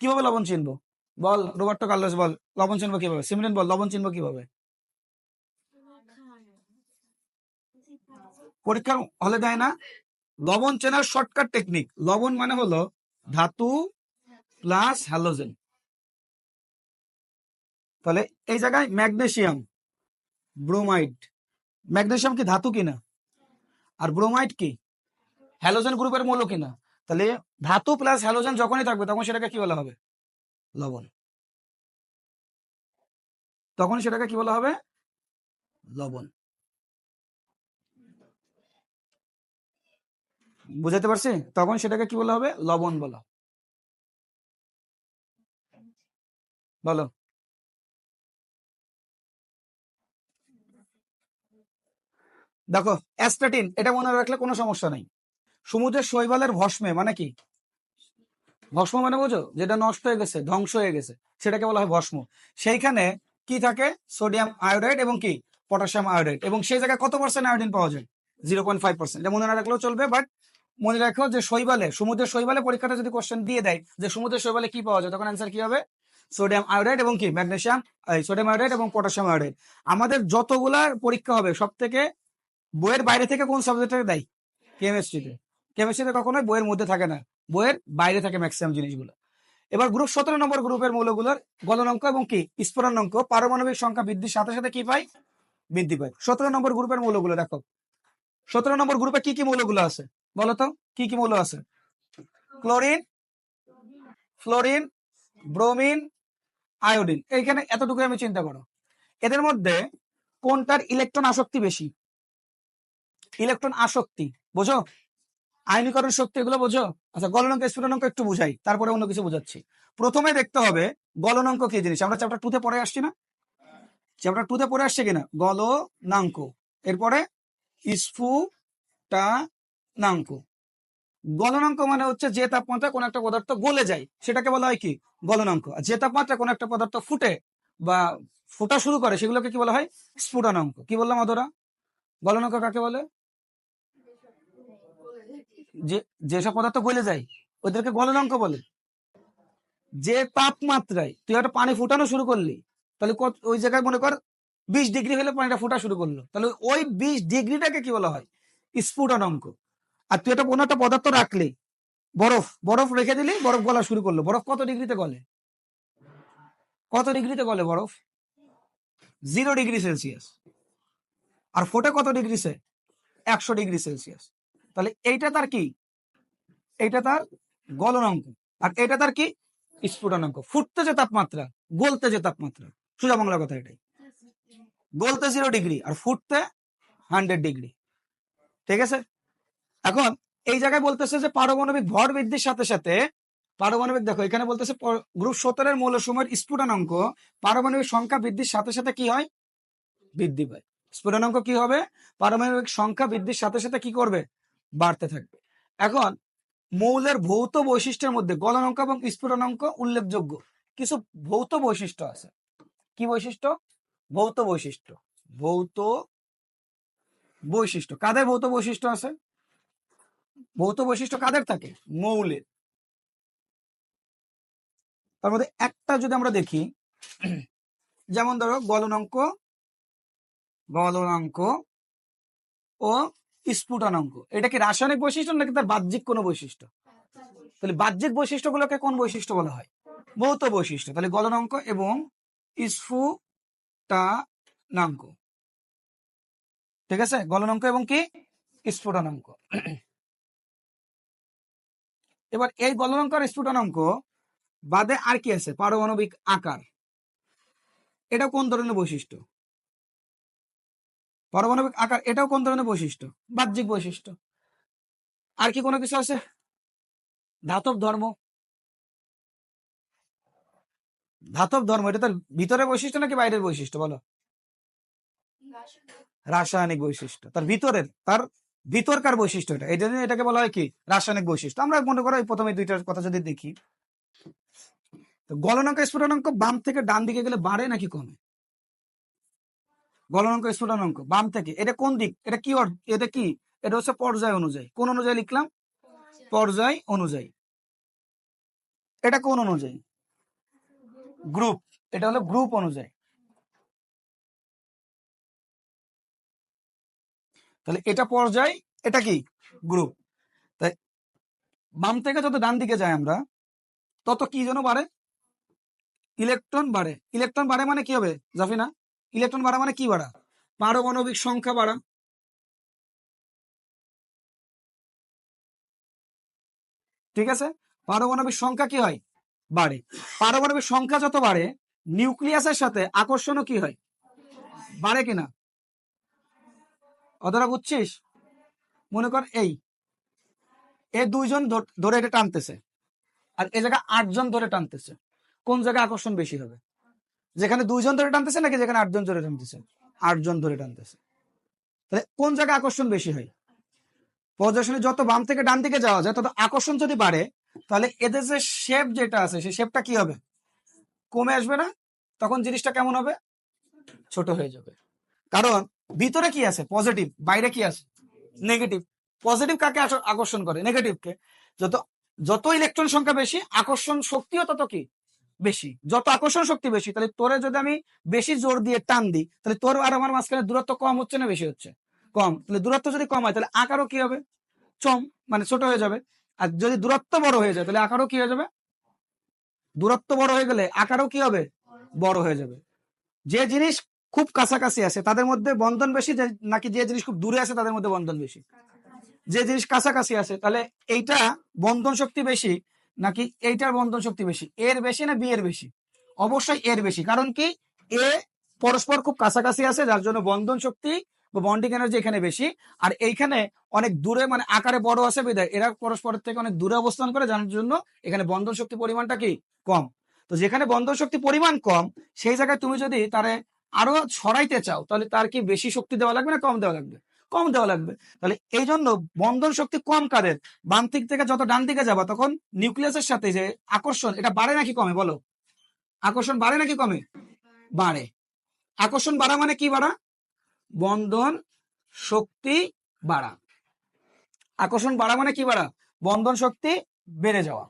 কিভাবে লবণ চিনবো? বল রোবার্টো কার্লোস, বল লবণ চিনবো কিভাবে? সিমরেন বল লবণ চিনবো কিভাবে? পরীক্ষার হলে দেয় না? লবণ চেনার শর্টকাট টেকনিক, লবণ মানে হলো ধাতু প্লাস হ্যালোজেন। তাহলে এই জায়গায় ম্যাগনেসিয়াম, ব্রোমাইড, ম্যাগনেসিয়াম কি ধাতু কিনা, আর ব্রোমাইড কি হ্যালোজেন গ্রুপের মৌল কিনা, তাহলে ধাতু প্লাস হ্যালোজেন যখনই থাকবে তখন সেটাকে কি বলা হবে? লবণ। তখন সেটাকে কি বলা হবে? লবণ। বুঝাতে পারছি? তখন সেটাকে কি বলা হবে? লবণ বলা। বলো। দেখো অ্যাস্টাটিন, এটা মনে রাখলে কোনো সমস্যা নাই। সমুদ্রের শৈবালের ভস্মে, মানে কি ভস্ম মানে বোঝো? যেটা নষ্ট হয়ে গেছে, ধ্বংস হয়ে গেছে, সেটাকে বলা হয় ভস্ম। সেইখানে কি থাকে? সোডিয়াম আয়োডাইড এবং কি পটাশিয়াম আয়োডাইড, এবং সেই জায়গায় কত পার্সেন্ট আয়োডিন পাওয়া যায়? 0.5%। এটা মনে না রাখলেও চলবে, বাট মনে রাখো যে শৈবালে, সমুদ্রের শৈবালে পরীক্ষাটা যদি কোশ্চেন দিয়ে দেয় যে সমুদ্রের শৈবালে কি পাওয়া যায়, তখন অ্যান্সার কি হবে? সোডিয়াম আয়োডাইড এবং কি ম্যাগনেসিয়াম, সোডিয়াম আয়োডাইড এবং পটাশিয়াম আয়োডাইড। আমাদের যতগুলা পরীক্ষা হবে সব থেকে বইয়ের বাইরে থেকে কোন সাবজেক্টে দেয়? কেমিস্ট্রিতে। কেমিস্ট্রিতে কখনোই বইয়ের মধ্যে থাকে না, বইয়ের বাইরে থাকে ম্যাক্সিমাম জিনিসগুলো। এবার গ্রুপ 17 নম্বর গ্রুপের মৌলগুলোর গলনাঙ্ক এবং কি স্ফুটনাঙ্ক পারমাণবিক সংখ্যা বৃদ্ধির সাথে সাথে কি পায়? বৃদ্ধি পায়। 17 নম্বর গ্রুপের মৌলগুলো দেখো। 17 নম্বর গ্রুপে কি কি মৌলগুলো আছে বলতো? কি কি মৌল আছে? Chlorine, fluorine, bromine, iodine. এইখানে এতটুকু আমি চিন্তা করো, এদের মধ্যে কোনটার ইলেকট্রন আসক্তি বেশি? ইলেকট্রন আসক্তি বোঝো, আয়নীকরণ শক্তি, এগুলো বোঝো? আচ্ছা, গলনাঙ্ক স্ফুটনাঙ্ক একটু বুঝাই, তারপরে অন্য কিছু বুঝাচ্ছি। প্রথমে দেখতে হবে গলনাঙ্ক কি জিনিস। আমরা চ্যাপ্টার 2 তে পড়ে আসছি না? চ্যাপ্টার 2 তে পড়ে আসছে কিনা গলনাঙ্ক। এরপরে স্ফুটনাঙ্ক। গলনাঙ্ক মানে হচ্ছে যে তাপমাত্রায় কোন একটা পদার্থ গলে যায় সেটাকে বলা হয় কি? গলনাঙ্ক। আর যে তাপমাত্রায় কোন একটা পদার্থ ফুটে বা ফোটা শুরু করে সেগুলোকে কি বলা হয়? স্ফুটনাঙ্ক। কি বললাম অধরা? গলনাঙ্ক কাকে বলে? যে যেসব পদার্থ গলে যায় ওদেরকে গলনাঙ্ক বলে। যে তাপমাত্রায় তুই একটা পানি ফুটানো শুরু করলি, তাহলে ওই জায়গায় মনে কর 20 ডিগ্রি হলে পানিটা ফুটা শুরু করলো, তাহলে ওই 20 ডিগ্রিটাকে কি বলা হয়? স্ফুটনাঙ্ক। আর তুই একটা কোনো একটা পদার্থ রাখলি, বরফ, বরফ রেখে দিলি, বরফ গলা শুরু করলো। বরফ কত ডিগ্রিতে গলে? কত ডিগ্রিতে গলে বরফ? 0 ডিগ্রি সেলসিয়াস। আর ফোটে কত ডিগ্রিতে? 100 ডিগ্রি সেলসিয়াস। তাহলে এইটা তার কি? এইটা তার গলনাঙ্ক। আর এটা তার কি? স্ফুটনাঙ্ক। ফুটতে যে তাপমাত্রা, গলতে যে তাপমাত্রা, সোজা বাংলা কথা এটাই। গলতে 0 ডিগ্রি আর ফুটতে 100 ডিগ্রি। ঠিক আছে? এখন এই জায়গায় বলতেছে যে পারমাণবিক ভর বৃদ্ধির সাথে সাথে পারমাণবিক, দেখো এখানে বলতেছে গ্রুপ 17 এর মৌল সময়ের স্ফুটনাঙ্ক পারমাণবিক সংখ্যা বৃদ্ধির সাথে সাথে কি হয়? বৃদ্ধি পায়। স্ফুটনাঙ্ক কি হবে? পারমাণবিক সংখ্যা বৃদ্ধির সাথে সাথে কি করবে? বাড়তে থাকবে। এখন মৌলের ভৌত বৈশিষ্ট্যের মধ্যে গলনাঙ্ক এবং স্ফুটনাঙ্ক উল্লেখযোগ্য কিছু ভৌত বৈশিষ্ট্য আছে। কি বৈশিষ্ট্য? ভৌত বৈশিষ্ট্য। ভৌত বৈশিষ্ট্য কাদের ভৌত বৈশিষ্ট্য আছে? ভৌত বৈশিষ্ট্য কাদের থাকে? মৌলের। তার মধ্যে একটা যদি আমরা দেখি, যেমন ধরো গলনাঙ্ক, গলনাঙ্ক ও স্ফুটনাঙ্ক, এটা কি রাসায়নিক বৈশিষ্ট্য নাকি তার বাহ্যিক কোনো বৈশিষ্ট্য? তাহলে বাহ্যিক বৈশিষ্ট্যগুলোকে কোন বৈশিষ্ট্য বলা হয়? ভৌত বৈশিষ্ট্য। তাহলে গলনাঙ্ক এবং স্ফুটনাঙ্ক। ঠিক আছে? গলনাঙ্ক এবং কি স্ফুটনাঙ্ক। এবার এই গলনাঙ্ক আর স্ফুটনাঙ্ক বাদে আর কি আছে? পারমাণবিক আকার, এটা কোন ধরনের বৈশিষ্ট্য? পারমাণবিক আকার, এটাও কোন ধরনের বৈশিষ্ট্য? বাহ্যিক বৈশিষ্ট্য। আর কি কোনো কিছু আছে? ধাতব ধর্ম। ধাতব ধর্ম, এটা তার ভিতরের বৈশিষ্ট্য নাকি বাইরের বৈশিষ্ট্য বলো? রাসায়নিক বৈশিষ্ট্য। তার ভিতরের, তার ভিতরকার বৈশিষ্ট্য এটা, এই জন্য এটাকে বলা হয় কি? রাসায়নিক বৈশিষ্ট্য। আমরা মনে করো এই প্রথমে দুইটার কথা যদি দেখি, গলনাঙ্ক স্ফুটনাঙ্ক বাম থেকে ডান দিকে গেলে বাড়ে নাকি কমে? গলনাঙ্ক স্ফুটনাঙ্ক বাম থেকে, এটা কোন দিক? এটা কি এটা কি? এটা হচ্ছে পর্যায় অনুযায়ী। কোন অনুযায়ী লিখলাম? পর্যায় অনুযায়ী। এটা কোন অনুযায়ী? গ্রুপ। এটা হলো গ্রুপ অনুযায়ী। তাহলে এটা পর্যায়, এটা কি গ্রুপ। তাই বাম থেকে যত ডান দিকে যাই আমরা, তত কি যেন বাড়ে, ইলেকট্রন বাড়ে। ইলেকট্রন বাড়ে মানে কি হবে জাফিনা? ইলেকট্রন বাড়া মানে কি বাড়া? পারমাণবিক সংখ্যা বাড়া। ঠিক আছে, পারমাণবিক সংখ্যা কি হয়? বাড়ে। পারমাণবিক সংখ্যা যত বাড়ে, নিউক্লিয়াসের সাথে আকর্ষণও কি হয়? বাড়ে কিনা? অতটা বুঝছিস? মনে কর এই দুইজন ধরে এটা টানতেছে, আর এ জায়গায় 8জন ধরে টানতেছে, কোন জায়গায় আকর্ষণ বেশি হবে? যেখানে 2জন ধরে টানতেছে নাকি যেখানে 8জন ধরে টানতেছে? 8জন ধরে টানতেছে। তাহলে কোন জায়গায় আকর্ষণ বেশি হয়? পর্যায়সারণী যত বাম থেকে ডান দিকে যাওয়া যায় তত আকর্ষণ যদি বাড়ে, তাহলে এদের যে শেপ যেটা আছে সেই শেপটা কি হবে? কমে আসবে না? তখন জিনিসটা কেমন হবে? ছোট হয়ে যাবে। কারণ ভিতরে কি আছে? পজিটিভ, বাইরে কি আছে? নেগেটিভ। পজিটিভ কাকে আকর্ষণ করে? নেগেটিভকে। যত যত ইলেকট্রন সংখ্যা বেশি, আকর্ষণ শক্তিও তত কি বেশি। যত আকর্ষণ শক্তি বেশি, তাহলে তোরে যদি আমি বেশি জোর দিয়ে টান দিই, তাহলে তোর আর আমার মাঝখানে দূরত্ব কম হচ্ছে না বেশি হচ্ছে? কম। তাহলে দূরত্ব যদি কম হয়, তাহলে আকারও কি হবে? মানে ছোট হয়ে যাবে। আর যদি দূরত্ব বড় হয়ে যায়, তাহলে আকারও কি হয়ে যাবে? দূরত্ব বড় হয়ে গেলে আকারও কি হবে? বড় হয়ে যাবে। যে জিনিস খুব কাছাকাছি আছে তাদের মধ্যে বন্ধন বেশি, নাকি যে জিনিস খুব দূরে আছে তাদের মধ্যে বন্ধন বেশি? যে জিনিস কাছাকাছি আছে। তাহলে এইটা বন্ধন শক্তি বেশি নাকি এইটার বন্ধন শক্তি বেশি? এর বেশি না বি এর বেশি? অবশ্যই এর বেশি। কারণ কি? এ পরস্পর খুব কাছাকাছি আছে, যার জন্য বন্ধন শক্তি বা বন্ডিং এনার্জি এখানে বেশি। আর এইখানে অনেক দূরে, মানে আকারে বড় আছে বিধায় এরা পরস্পরের থেকে অনেক দূরে অবস্থান করে, যার জন্য এখানে বন্ধন শক্তি পরিমাণটা কি কম। তো যেখানে বন্ধন শক্তি পরিমাণ কম, সেই জায়গায় তুমি যদি তারে আরো সরাইতে চাও, তাহলে তার কি বেশি শক্তি দেওয়া লাগবে না কম দেওয়া লাগবে? কম দেওয়া লাগবে। তাহলে এই জন্য বন্ধন শক্তি কম কাদের? বাম দিক থেকে যত ডান দিকে যাবা, তখন নিউক্লিয়াসের সাথে যে আকর্ষণ, এটা বাড়ে নাকি কমে বলো? আকর্ষণ বাড়ে নাকি কমে? বাড়ে। আকর্ষণ বাড়া মানে কি বাড়া? বন্ধন শক্তি বাড়া। আকর্ষণ বাড়া মানে কি বাড়া? বন্ধন শক্তি বেড়ে যাওয়া।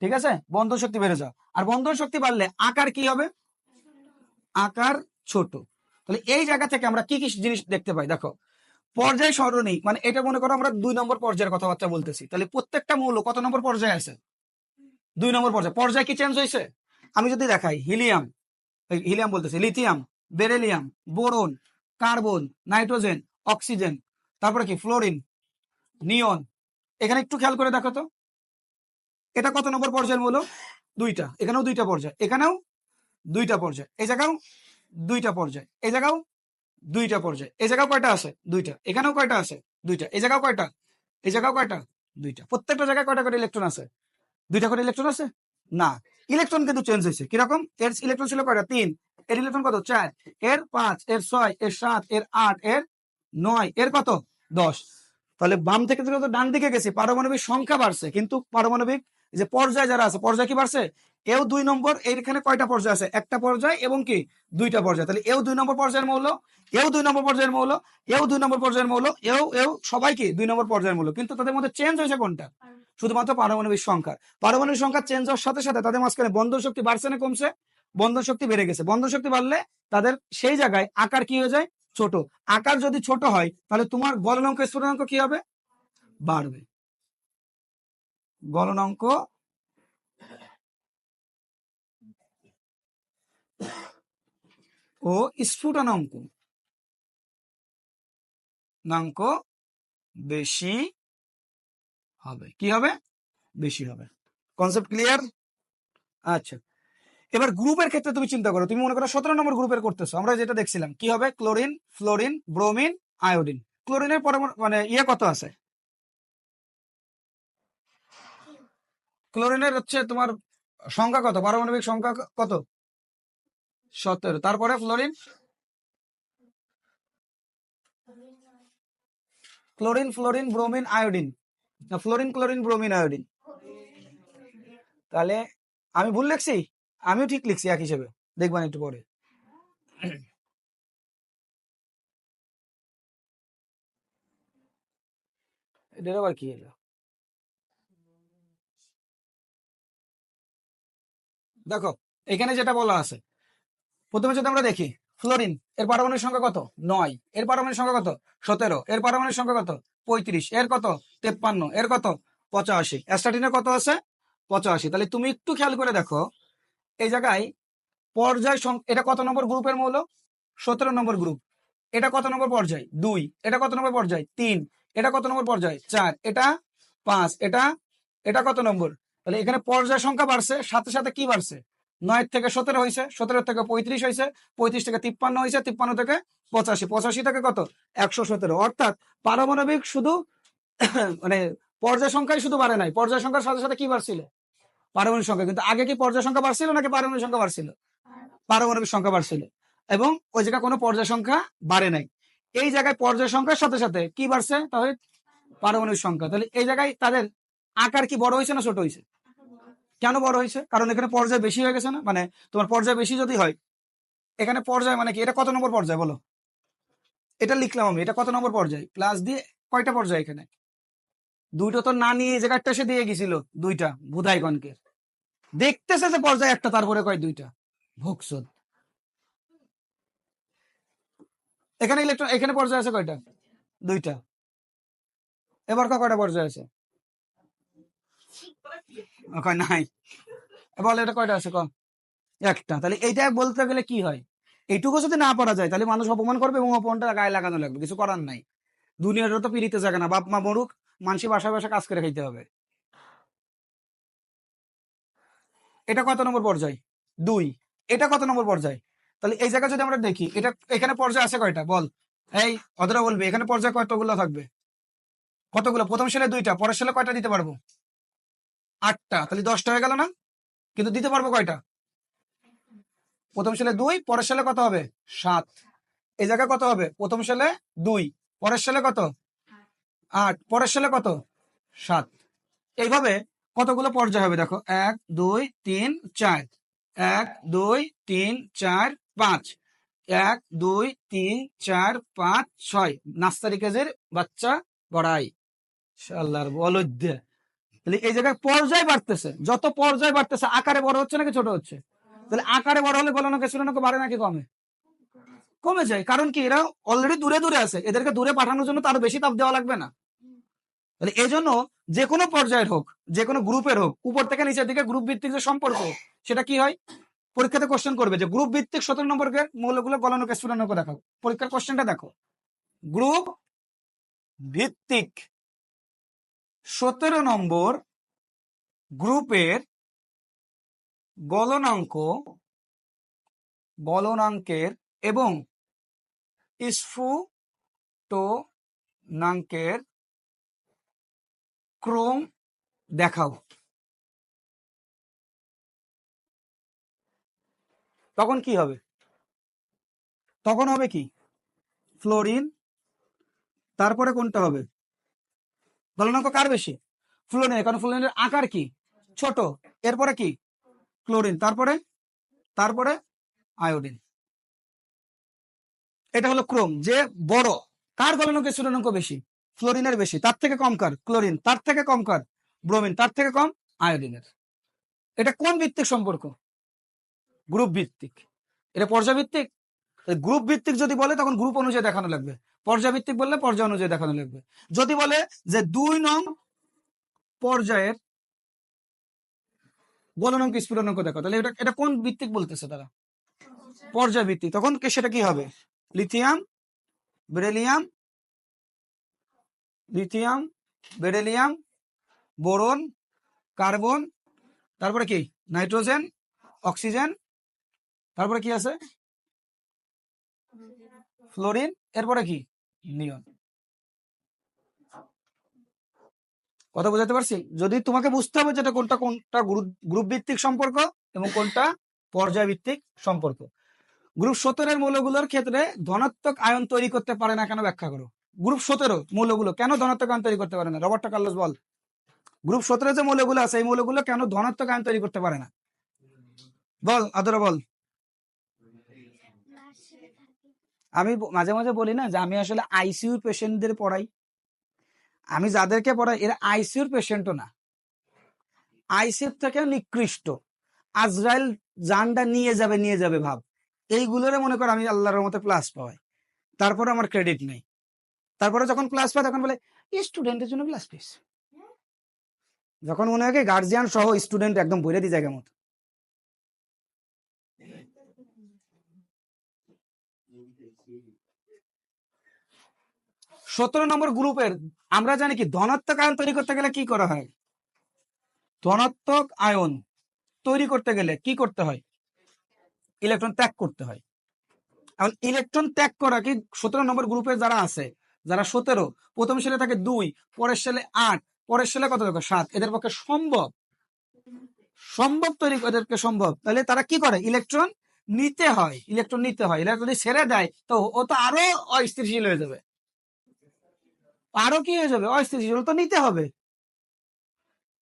ঠিক আছে, বন্ধন শক্তি বেড়ে যাওয়া। আর বন্ধন শক্তি বাড়লে আকার কি হবে? আকার ছোট। তাহলে এই জায়গা থেকে আমরা কি কি জিনিস দেখতে পাই? দেখো, পর্যায় সরণি, মানে এটা মনে করো আমরা 2 নম্বর পর্যায়ের কথাবার্তা বলতেছি। তাহলে প্রত্যেকটা মৌল কত নম্বর পর্যায়ে আছে? 2 নম্বর পর্যায়ে। পর্যায় কি চেঞ্জ হয়েছে? আমি যদি দেখাই, হিলিয়াম, হিলিয়াম বলতেছি, lithium, beryllium, boron, carbon, nitrogen, oxygen, তারপরে কি ফ্লোরিন, নিয়ন। এখানে একটু খেয়াল করে দেখো তো, এটা কত নম্বর পর্যায়ের মৌল? 2টা। এখানেও 2টা পর্যায়, এখানেও 2টা পর্যায়, এই জায়গাও 2টা পর্যায়, এই জায়গাও 2টা পর্যায়, এই জায়গাও কয়টা আছে? 2টা। এখানেও কয়টা আছে? 2টা। এই জায়গাও কয়টা? এই জায়গাও কয়টা? 2টা। প্রত্যেকটা জায়গায় কয়টা করে ইলেকট্রন আছে? 2টা করে ইলেকট্রন আছে না? ইলেকট্রন কিন্তু চেঞ্জ হয়েছে। কিরকম? এর ইলেকট্রন ছিল কয়টা? 3। এর ইলেকট্রন কত? 4। এর 5, এর 6, এর 7, এর 8, এর 9, এর কত? 10। তাহলে বাম থেকে যত ডান দিকে গেছে, পারমাণবিক সংখ্যা বাড়ছে, কিন্তু পারমাণবিক যে পর্যায় যারা আছে, পর্যায় কি বাড়ছে? এও 2 নম্বর। এখানে কয়টা পর্যায় আছে? একটা পর্যায় এবং কি 2টা পর্যায়। তাহলে এও 2 নম্বর পর্যায়ের মৌল, এও 2 নম্বর পর্যায়ের মৌল, এও 2 নম্বর পর্যায়ের মৌল, এও সবাই কি 2 নম্বর পর্যায়ের মৌল। কিন্তু তাদের মধ্যে চেঞ্জ হয়েছে কোনটা? শুধুমাত্র পারমাণবিক সংখ্যা। পারমাণবিক সংখ্যা চেঞ্জ হওয়ার সাথে সাথে তাদের মাঝখানে বন্ধন শক্তি বাড়ছে না কমছে? বন্ধন শক্তি বেড়ে গেছে। বন্ধন শক্তি বাড়লে তাদের সেই জায়গায় আকার কি হয়ে যায়? ছোট। আকার যদি ছোট হয়, তাহলে তোমার গলনাঙ্ক স্ফুটনাঙ্ক কি হবে? বাড়বে। গলনাঙ্ক ও স্ফুটনাঙ্ক বেশি হবে। কি হবে? বেশি হবে। Concept clear? আচ্ছা, এবার গ্রুপের ক্ষেত্রে তুমি চিন্তা করো। তুমি মনে করো 17 নম্বর গ্রুপের করতেছো। আমরা যেটা দেখছিলাম কি হবে? Chlorine, fluorine, bromine, iodine. ক্লোরিনের মানে কত আছে? ক্লোরিনের হচ্ছে তোমার সংখ্যা কত? পারমাণবিক সংখ্যা কত? 17। তারপরে fluorine, chlorine, fluorine, bromine, iodine. Fluorine, chlorine, bromine, iodine. তাহলে আমি ভুল লিখছি? আমিও ঠিক লিখছি এক হিসেবে, দেখবেন একটু পরে। এটার আবার কি এলো? দেখো, এখানে যেটা বলা আছে, প্রথমে যদি আমরা দেখি ফ্লোরিন এর পারমাণবিক সংখ্যা কত? 9। এর পারমাণবিক সংখ্যা কত? 17। এর পারমাণবিক সংখ্যা কত? 35। এর কত? 53। এর কত? 85। অ্যাস্টাটিনের কত আছে? 85। তাহলে তুমি একটু খেয়াল করে দেখো এই জায়গায় পর্যায় এটা কত নম্বর গ্রুপের মৌল? 17 নম্বর গ্রুপ। এটা কত নম্বর পর্যায়? 2। এটা কত নম্বর পর্যায়? 3। এটা কত নম্বর পর্যায়? 4। এটা 5। এটা কত নম্বর? তাহলে এখানে পর্যায় সংখ্যা বাড়ছে, সাথে সাথে কি বাড়ছে? 9 থেকে 17 হয়েছে, 17 থেকে 35 হয়েছে, 35 থেকে 53 হয়েছে, 53 থেকে 85, 85 থেকে কত? 117। অর্থাৎ পারমাণবিক শুধু মানে পর্যায় সংখ্যাই শুধু বাড়ে নাই, পর্যায় সংখ্যার সাথে সাথে কি বাড়ছিল? পারমাণবিক সংখ্যা। কিন্তু আগে কি পর্যায় সংখ্যা বাড়ছিল নাকি পারমাণবিক সংখ্যা বাড়ছিল? পারমাণবিক সংখ্যা বাড়ছিল, এবং ওই জায়গায় কোনো পর্যায় সংখ্যা বাড়ে নাই। এই জায়গায় পর্যায় সংখ্যার সাথে সাথে কি বাড়ছে? তাহলে পারমাণবিক সংখ্যা। তাহলে এই জায়গায় তাদের আকার কি বড় হয়েছে না ছোট হয়েছে? কেন বড় হয়েছে? কারণ এখানে পর্যায় বেশি হয়ে গেছে না? মানে তোমার পর্যায় বেশি যদি হয়, এখানে পর্যায় মানে কি? এটা কত নম্বর পর্যায় বলো? এটা লিখলাম আমি, এটা কত নম্বর পর্যায়? প্লাস দিয়ে কয়টা পর্যায় এখানে? 2টা তো না নিয়ে এই জায়গাটা সে দিয়ে গেছিল, 2টা বুধাইগণকে। দেখতেছে যে পর্যায় একটা, তারপরে কয় 2টা ভোগসদ। এখানে ইলেকট্রন, এখানে পর্যায় আছে কয়টা? 2টা। এবার কয়টা পর্যায় আছে? কয় নাই। বল এটা কয়টা আছে? একটা। তাহলে এইটা বলতে গেলে কি হয়? এইটুকু যদি না পারা যায় তাহলে মানুষ অপমান করবে, এবং অপমানটা গায়ে লাগানো লাগবে, কিছু করার নাই। দুনিয়াটা তো পিড়িতে জায়গা না, বাপ মা মরুক, মানুষের বাসায় বাসা কাজ করে খাইতে হবে। এটা কত নম্বর পর্যায়? 2। এটা কত নম্বর পর্যায়? তাহলে এই জায়গায় যদি আমরা দেখি, এটা এখানে পর্যায় আছে কয়টা বল? এই অধরা বলবে, এখানে পর্যায় কতগুলো থাকবে? কতগুলো? প্রথম সালে 2টা, পরের সালে কয়টা দিতে পারবো? 8টা। তাহলে 10টা হয়ে গেল না? কিন্তু দিতে পারবো কয়টা? প্রথম সালে 2, পরের সালে কত হবে? 7। এই জায়গায় কত হবে? প্রথম সালে 2, পরের সালে কত? 8, পরের সালে কত? 7। এইভাবে কতগুলো পর্যায় হবে দেখো? 1 2 3 4, 1 2 3 4 5, 1 2 3 4 5 6। নাস্তারি কেজের বাচ্চা গড়াই শাল্লার বলদ্দে। তাহলে এই জায়গায় পর্যায় বাড়তেছে, যত পর্যায় বাড়তেছে আকারে বড় হচ্ছে নাকি ছোট হচ্ছে? তাহলে আকারে বড় হলে গলনাঙ্ক স্থূলনাঙ্ক বাড়ে নাকি কমে? কমে যায়। কারণ কি? এরা অলরেডি দূরে দূরে আছে, এদেরকে দূরে পাঠানোর জন্য তার বেশি তাপ দেওয়া লাগবে না। তাহলে এই জন্য যে কোনো পর্যায়ের হোক, যে কোনো গ্রুপের হোক, উপর থেকে নিচের দিকে গ্রুপ ভিত্তিক যে সম্পর্ক, সেটা কি হয়? পরীক্ষাতে কোশ্চেন করবে যে গ্রুপ ভিত্তিক 17 নম্বরের মৌলগুলো গলনাঙ্ক স্থূলনাঙ্ক দেখাও। পরীক্ষার কোশ্চেনটা দেখো, গ্রুপ ভিত্তিক 17 নম্বর গ্রুপের গলনাঙ্কের এবং স্ফুটনাঙ্কের ক্রম দেখাও। তখন কি হবে? তখন হবে কি? ফ্লোরিন, তারপরে কোনটা হবে? গলনাঙ্ক কার বেশি? ফ্লোরিনের, কারণ ফ্লোরিনের আকার কি? ছোট। এরপরে কি? ক্লোরিন, তারপরে আয়োডিন। এটা হলো ক্রম, যে বড় কার গলনাঙ্ক স্থূলনাঙ্ক বেশি? ফ্লোরিনের বেশি। তার থেকে কম কার? ক্লোরিন। তার থেকে কম কার? ব্রোমিন। তার থেকে কম আয়োডিনের। এটা কোন ভিত্তিক সম্পর্ক? গ্রুপ ভিত্তিক। এটা পর্যায় ভিত্তিক। গ্রুপ ভিত্তিক যদি বলে তখন গ্রুপ অনুযায়ী দেখানো লাগবে, পর্যায় ভিত্তিক বললে পর্যায় অনুযায়ী দেখানো লাগবে। যদি বলে যে 2 নং পর্যায়ের গলনাঙ্ক স্ফুটনাঙ্ক দেখো, তাহলে এটা কোন ভিত্তিক বলতেছে তারা? পর্যায় ভিত্তিক। তখন সেটা কি হবে? লিথিয়াম বেরিলিয়াম বোরন কার্বন, তারপরে কি? নাইট্রোজেন, অক্সিজেন, তারপরে কি আছে? ফ্লোরিন, এরপরে কি? নিয়ন। কথা বুঝাতে পারছি? যদি তোমাকে বুঝতে হবে যেটা কোনটা গ্রুপ ভিত্তিক সম্পর্ক এবং কোনটা পর্যায় ভিত্তিক সম্পর্ক। গ্রুপ 17 মৌলগুলোর ক্ষেত্রে ধনাত্মক আয়ন তৈরি করতে পারে না কেন, ব্যাখ্যা করো। গ্রুপ 17 মৌলগুলো কেন ধনাত্মক আয়ন তৈরি করতে পারে না? রবার্টো কার্লোস বল। গ্রুপ 17 যে মৌলগুলো আছে এই মৌলগুলো কেন ধনাত্মক আয়ন তৈরি করতে পারে না? বল আদরা বল। আমি মাঝে মাঝে বলি না যে আমি আসলে আইসিইউ পেশেন্টদের পড়াই। আমি যাদেরকে পড়াই এরা আইসিইউর পেশেন্টও না, আইসিইউ থেকে নিকৃষ্ট। আজরাইল জানটা নিয়ে যাবে ভাব, এইগুলোরে মনে করো আমি আল্লাহর মতে প্লাস পাই, তারপরে আমার ক্রেডিট নেই। তারপরে যখন প্লাস পায় তখন বলে স্টুডেন্টের জন্য প্লাস পেয়েছে, যখন মনে হয় গার্জিয়ান সহ স্টুডেন্ট একদম বইরে দিয়ে জায়গা মতো। সতেরো নম্বর গ্রুপের আমরা জানি কি ধনাত্মক আয়ন তৈরি করতে গেলে কি করা হয়? ধনাত্মক আয়ন তৈরি করতে গেলে কি করতে হয়? ইলেকট্রন ত্যাগ করতে হয়। এখন ইলেকট্রন ত্যাগ করা কি 17 নম্বর গ্রুপে যারা আছে, যারা 17, প্রথম সালে থাকে 2, পরের সালে 8, পরের সালে কত থাকে 7, এদের পক্ষে সম্ভব তৈরি, এদেরকে সম্ভব, তাহলে তারা কি করে? ইলেকট্রন নিতে হয়। ইলেকট্রন যদি ছেড়ে দেয় তো ও তো আরো অস্থিতিশীল হয়ে যাবে, আরো কি হয়ে যাবে? অস্থিতিশীল তো নিতে হবে।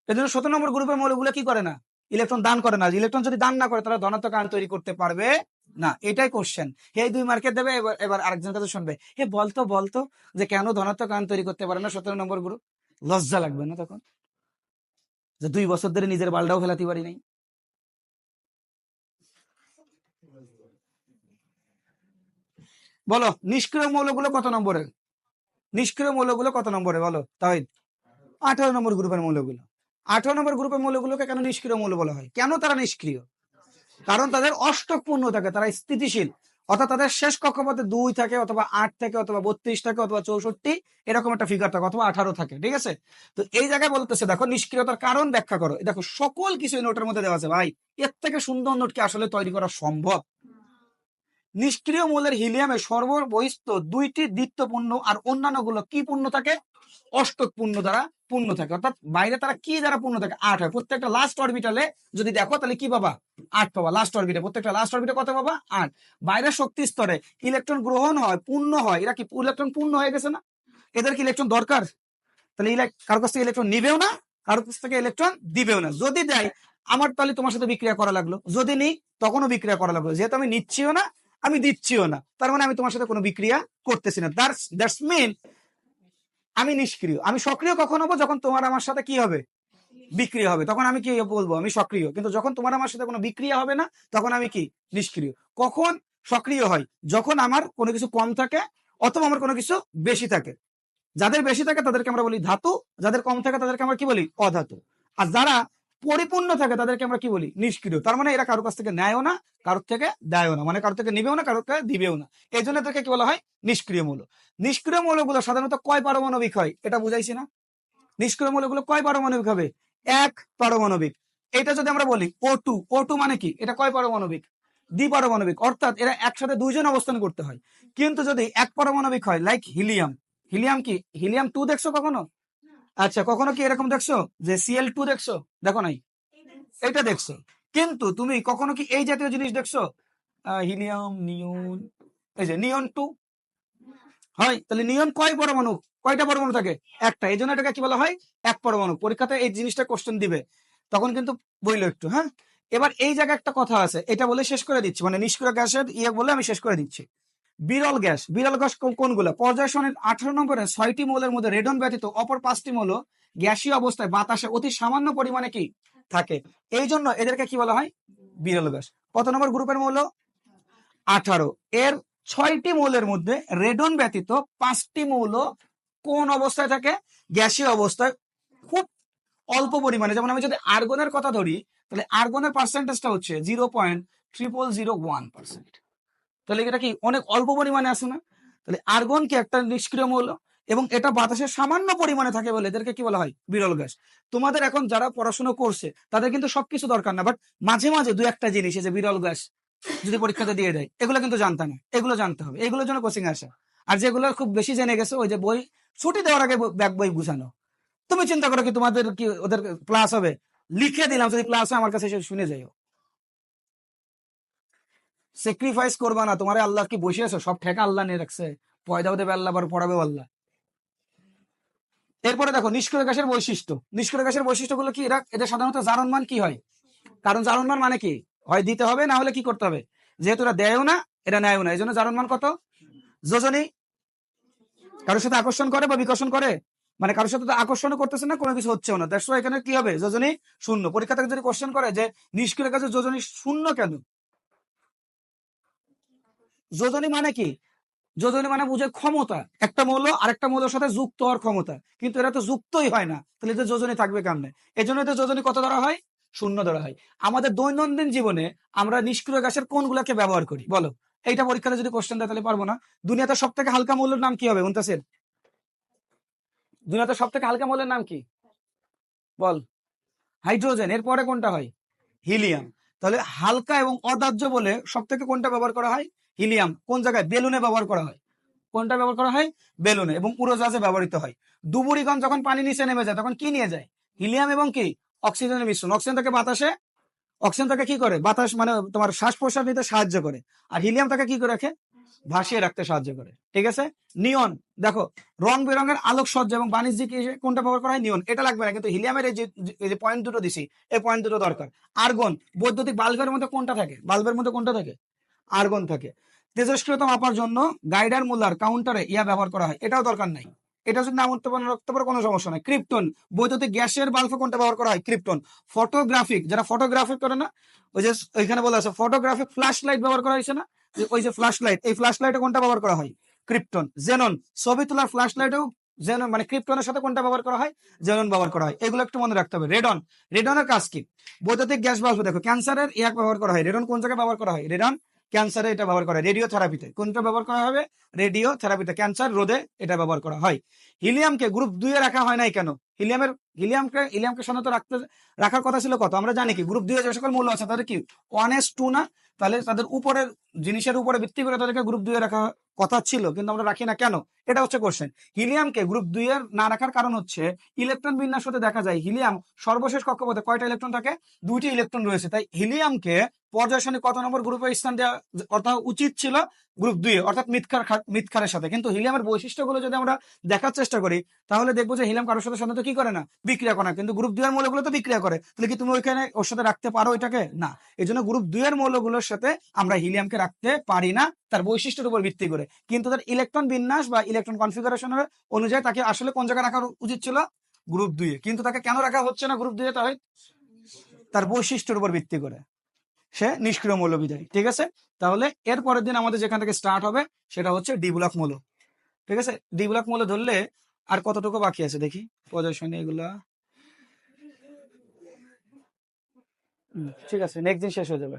এজন্য 17 নম্বর গ্রুপের মৌলগুলো কি করে না? ইলেকট্রন দান করে না। ইলেকট্রন যদি দান না করে তারা ধনাত্মক আয়ন তৈরি করতে পারবে না। এটাই কোশ্চেন। হে 2 মার্কের দেবে। এবার আরেকজনের কাছে শুনবে, হে বলতো যে কেন ধনাত্মক আয়ন তৈরি করতে পারে না 17 নম্বর গ্রুপ? লজ্জা লাগবে না তখন যে 2 বছর ধরে নিজের বালটাও ফেলাতে পারি নাই? বলো নিষ্ক্রিয় মৌলগুলো কত নম্বরে? নিষ্ক্রিয় মৌলগুলো কত নম্বরে বলো তাহিদ? 18 নম্বর গ্রুপের মৌলগুলো। 18 নম্বর গ্রুপের মৌলগুলোকে কেন নিষ্ক্রিয় মৌল বলা হয়? কেন তারা নিষ্ক্রিয়? কারণ তাদের অষ্টক পূর্ণ থাকে, তারা স্থিতিশীল, অর্থাৎ তাদের শেষ কক্ষপথে 2 থাকে অথবা 8 থাকে অথবা 32 থাকে অথবা 64, এরকম একটা ফিগার থাকে, অথবা 18 থাকে। ঠিক আছে, তো এই জায়গায় বলতেছে দেখো নিষ্ক্রিয়তার কারণ ব্যাখ্যা করো। দেখো সকল কিছু নোটের মধ্যে দেওয়া আছে ভাই, এর থেকে সুন্দর নোট কি আসলে তৈরি করা সম্ভব? নিষ্ক্রিয় মৌলের হিলিয়ামে সর্ববহিস্থ 2টি দ্বিত্বপূর্ণ আর অন্যান্য গুলো কি পূর্ণ থাকে? অষ্টক পূর্ণ দ্বারা পূর্ণ থাকে, অর্থাৎ বাইরে তারা কি দ্বারা পূর্ণ থাকে? 8 হয়। প্রত্যেকটা লাস্ট অরবিটালে যদি দেখো তাহলে কি পাবা? 8 পাবা। লাস্ট অরবিটে প্রত্যেকটা লাস্ট অরবিটে কত পাবা? 8। বাইরের শক্তি স্তরে ইলেকট্রন গ্রহণ হয়, পূর্ণ হয়, এরা কি ইলেকট্রন পূর্ণ হয়ে গেছে না? এদের কি ইলেকট্রন দরকার? তাহলে কারো কাছ থেকে ইলেকট্রন নিবেও না, কারো কাছ থেকে ইলেকট্রন দিবেও না। যদি দেয় আমার তাহলে তোমার সাথে বিক্রিয়া করা লাগলো, যদি নিই তখনও বিক্রিয়া করা লাগলো। যেহেতু আমি নিচ্ছিও না আমি দিচ্ছিও না, তার মানে আমি তোমার সাথে কোনো বিক্রিয়া করতেছি না। দ্যাটস মিন আমি নিষ্ক্রিয়। আমি সক্রিয় কখন হবো? যখন তোমার আমার সাথে কি হবে? বিক্রিয়া হবে, তখন আমি কি বলবো? আমি সক্রিয়। কিন্তু যখন তোমার আমার সাথে কোনো বিক্রিয়া হবে না তখন আমি কি? নিষ্ক্রিয়। কখন সক্রিয় হয়? যখন আমার কোনো কিছু কম থাকে অথবা আমার কোনো কিছু বেশি থাকে। যাদের বেশি থাকে তাদেরকে আমরা বলি ধাতু, যাদের কম থাকে তাদেরকে আমরা কি বলি? অধাতু। আর যারা পরিপূর্ণ থাকে তাদেরকে আমরা কি বলি? নিষ্ক্রিয়। তার মানে এরা কারোর কাছ থেকে নেয়ও না, কারোর থেকে দেয়ও না, মানে কারোর থেকে নিবেও না, কারোর থেকে দিবেও না। এই জন্য এদেরকে কি বলা হয়? নিষ্ক্রিয় মৌল। নিষ্ক্রিয় মৌলগুলো সাধারণত কয় পারমাণবিক হয় এটা বুঝাইছি না? নিষ্ক্রিয় মৌলগুলো কয় পারমাণবিক হবে? 1 পারমাণবিক। এটা যদি আমরা বলি O2 মানে কি? এটা কয় পারমাণবিক? দ্বিপারমাণবিক, অর্থাৎ এরা একসাথে 2 জন অবস্থান করতে হয়। কিন্তু যদি 1 পারমাণবিক হয়, লাইক হিলিয়াম কি হিলিয়াম 2 দেখছো কখনো? আচ্ছা, কখনো কি এরকম দেখছো যে Cl2 দেখছো? দেখো নাই, এটা দেখছো। কিন্তু তুমি কখনো কি এই জাতীয় জিনিস দেখছো? হিলিয়াম, নিয়ন, এই যে নিয়ন 2 হয়। তাহলে নিয়ন কয় পরমাণু? কয়টা পরমাণু থাকে? একটা। এই জন্য এটাকে কি বলা হয়? 1 পরমাণু। পরীক্ষাতে এই জিনিসটা কোশ্চেন দিবে, তখন কিন্তু বইলো একটু। হ্যাঁ, এবার এই জায়গায় একটা কথা আছে, এটা বলে শেষ করে দিচ্ছি, মানে নিষ্ক্রিয় গ্যাসের বলে আমি শেষ করে দিচ্ছি। বিরল গ্যাস কোনগুলো? পর্যায় সারণীর 18 নম্বরে 6টি মৌলের মধ্যে রেডন ব্যতীত অপর 5টি মৌল গ্যাসীয় অবস্থায় বাতাসে অতি সামান্য পরিমাণে কি থাকে, এই জন্য এদেরকে কি বলা হয়? বিরল গ্যাস। কত নম্বর গ্রুপের মৌল? 18। এর 6টি মৌলের মধ্যে রেডন ব্যতীত 5টি মৌল কোন অবস্থায় থাকে? গ্যাসীয় অবস্থায়, খুব অল্প পরিমাণে। যেমন আমি যদি আর্গনের কথা ধরি, তাহলে আর্গনের পার্সেন্টেজটা হচ্ছে 0.0001%। তাহলে এটা কি অনেক অল্প পরিমাণে আছে না? তাহলে আর্গন কি একটা নিষ্ক্রিয় মৌল, এবং এটা বাতাসে সামান্য পরিমাণে থাকে বলে এদেরকে কি বলা হয়? বিরল গ্যাস। তোমাদের এখন যারা পড়াশোনা করছে তাদের কিন্তু সবকিছু দরকার না, বাট মাঝে মাঝে 2-1টা জিনিস, যে বিরল গ্যাস যদি পরীক্ষাতে দিয়ে দেয়, এগুলো কিন্তু জানতে না, এগুলো জানতে হবে, এগুলোর জন্য কোচিং আসে। আর যেগুলো খুব বেশি জেনে গেছে, ওই যে বই ছুটি দেওয়ার আগে ব্যাক বই বুঝানো। তুমি চিন্তা করো কি তোমাদের কি ওদের ক্লাস হবে? লিখে দিলাম, যদি ক্লাস হয় আমার কাছে এসে শুনে যাইও। স্যাক্রিফাইস করবা না। তোমার আল্লাহ কি বসে আছো? সব ঠেকা আল্লাহ নিয়ে রাখছে, পয়দাও দেবে আল্লাহ, আবার পড়াবে আল্লাহ। এরপরে দেখো নিষ্ক্রিয় গ্যাসের বৈশিষ্ট্য। নিষ্ক্রিয় গ্যাসের বৈশিষ্ট্যগুলো কি? এদের সাধারণত জারণমান কি হয়? কারণ জারণমান মানে কি? হয় দিতে হবে, না হলে কি করতে হবে? যেহেতু এরা দেয়ও না, এরা নেয়ও না, এই জন্য জারণমান কত? যোজনী। কারোর সাথে আকর্ষণ করে বা বিকর্ষণ করে, মানে কারোর সাথে তো আকর্ষণও করতেছে না, কোনো কিছু হচ্ছেও না, দ্যাটস ওয়াই এখানে কি হবে? যোজনী শূন্য। পরীক্ষা থেকে যদি কোশ্চেন করে যে নিষ্ক্রিয় গ্যাসের যোজনী শূন্য কেন, যোজনী মানে কি? যোজনী মানে বুঝে ক্ষমতা, একটা মৌল আরেকটা মৌলের সাথে যুক্ত হওয়ার ক্ষমতা, কিন্তু এরা তো যুক্তই হয় না, তাহলে যে যোজনী থাকবে কেমনে? এই জন্য তো যোজনী কত ধরা হয়? শূন্য ধরা হয়। আমাদের দৈনন্দিন জীবনে আমরা নিষ্ক্রিয় গ্যাসের কোনগুলোকে ব্যবহার করি বলো? এইটা পরীক্ষাতে যদি কোশ্চেন দেয় তাহলে পারবো না। দুনিয়াতে সব থেকে হালকা মৌলের নাম কি হবে মুনতাসির? দুনিয়াতে সব থেকে হালকা মৌলের নাম কি বল? হাইড্রোজেন। এরপরে কোনটা হয়? হিলিয়াম। তাহলে হালকা এবং অদাহ্য বলে সব থেকে কোনটা ব্যবহার করা হয়? হিলিয়াম। কোন জায়গায়? বেলুনে ব্যবহার করা হয়। কোনটা ব্যবহার করা হয়? বেলুনে এবং উড়োজাহাজে ব্যবহৃত হয়। ডুবুরিগণ যখন পানি নিচে নেমে যায় তখন কি নিয়ে যায়? হিলিয়াম এবং কি অক্সিজেনের মিশ্রণ। অক্সিজেন থেকে বাতাসে, অক্সিজেন তাকে কি করে? বাতাস মানে তোমার শ্বাস প্রশ্বাস নিতে সাহায্য করে। আর হিলিয়াম তাকে কি করে রাখে? ভাসিয়ে রাখতে সাহায্য করে। ঠিক আছে। নিয়ন, দেখো রং বেরঙের আলোকসজ্জা এবং বাণিজ্যিক কোনটা ব্যবহার করা হয়? নিয়ন। এটা লাগবে না, কিন্তু হিলিয়ামের এই যে পয়েন্ট দুটো দিছি, এই পয়েন্ট দুটো দরকার। আর্গন, বৈদ্যুতিক বাল্বের মধ্যে কোনটা থাকে? বাল্বের মধ্যে কোনটা থাকে? আর্গন থাকে। তেজস্ক্রিয়তা মাপার জন্য গাইডার মুলার কাউন্টারে ইয়া ব্যবহার করা হয়, এটাও দরকার নাই। এটা যদি নাম রাখতে পারো কোনো সমস্যা নাই। ক্রিপ্টন, বৈদ্যুতিক গ্যাসের বাল্বে কোনটা ব্যবহার করা হয়? ক্রিপ্টন। ফটোগ্রাফিক, যারা ফটোগ্রাফি করে না, ওই যে ওইখানে বলা আছে ফটোগ্রাফিক ফ্ল্যাশ লাইট ব্যবহার করা হয়েছে না, ওই যে ফ্ল্যাশ লাইট, এই ফ্ল্যাশ লাইটে কোনটা ব্যবহার করা হয়? ক্রিপ্টন। জেনন, ছবি তোলার ফ্ল্যাশ লাইটেও জেনন মানে ক্রিপ্টনের সাথে কোনটা ব্যবহার করা হয়? জেনন ব্যবহার করা হয়। এগুলো একটু মনে রাখতে হবে। রেডন, রেডনের কাজ কি? বৈদ্যুতিক গ্যাস বাল্বে দেখো ক্যান্সারের ইয়াক ব্যবহার করা হয়। রেডন কোন জায়গায় ব্যবহার করা হয়? রেডন ক্যান্সারে এটা ব্যবহার করা হয়। রেডিও থেরাপিতে কোনটা ব্যবহার করা হবে? রেডিও থেরাপিতে, ক্যান্সার রোধে এটা ব্যবহার করা হয়। হিলিয়ামকে গ্রুপ 2 এ রাখা হয় নাই কেন? হিলিয়ামকে সাধারণত রাখার কথা ছিল কত? আমরা জানি কি গ্রুপ 2 এ যে সকল মূল্য আছে তাদের কি 1s2 না? তাহলে তাদের উপরের জিনিসের উপরে ভিত্তি করে তাদেরকে গ্রুপ 2 এ রাখা কথা ছিল, কিন্তু আমরা রাখি না কেন? এটা হচ্ছে কোশ্চেন। হিলিয়ামকে গ্রুপ 2 এর না রাখার কারণ হচ্ছে ইলেকট্রন বিন্যাস হতে দেখা যায় হিলিয়াম সর্বশেষ কক্ষপথে কয়টা ইলেকট্রন থাকে? 2টি ইলেকট্রন রয়েছে। তাই হিলিয়ামকে পর্যায় সারণী কত নম্বর গ্রুপে স্থান দেওয়া অর্থাৎ উচিত ছিল? গ্রুপ 2 এ, অর্থাৎ মিথখারের সাথে। কিন্তু হিলিয়ামের বৈশিষ্ট্যগুলো যদি আমরা দেখার চেষ্টা করি তাহলে দেখবো যে হিলিয়াম কারোর সাথে সাধারণত কি করে না? বিক্রিয়া করে না। কিন্তু গ্রুপ 2 এর মৌলগুলো তো বিক্রিয়া করে। তাহলে কি তুমি ওইখানে ওর সাথে রাখতে পারো এটাকে? না। এই জন্য গ্রুপ 2 এর মৌলগুলোর সাথে আমরা হিলিয়ামকে রাখতে পারি না তার বৈশিষ্ট্যের উপর ভিত্তি করে। কিন্তু তার ইলেকট্রন বিন্যাস বা ইলেকট্রন কনফিগারেশনের অনুযায়ী তাকে আসলে কোন জায়গায় রাখা উচিত ছিল? গ্রুপ 2 এ। কিন্তু তাকে কেন রাখা হচ্ছে না গ্রুপ 2 এ? তাহলে তার বৈশিষ্ট্যের উপর ভিত্তি করে সে নিষ্ক্রিয় মৌল বিদায়। ঠিক আছে। তাহলে এর পরের দিন আমাদের যেখান থেকে স্টার্ট হবে সেটা হচ্ছে ডি ব্লক মৌল। ঠিক আছে। ডি ব্লক মৌল ধরলে আর কতটুকু বাকি আছে দেখি পর্যায় সারণী এগুলা। ঠিক আছে, নেক্সট দিন শেষ হয়ে যাবে।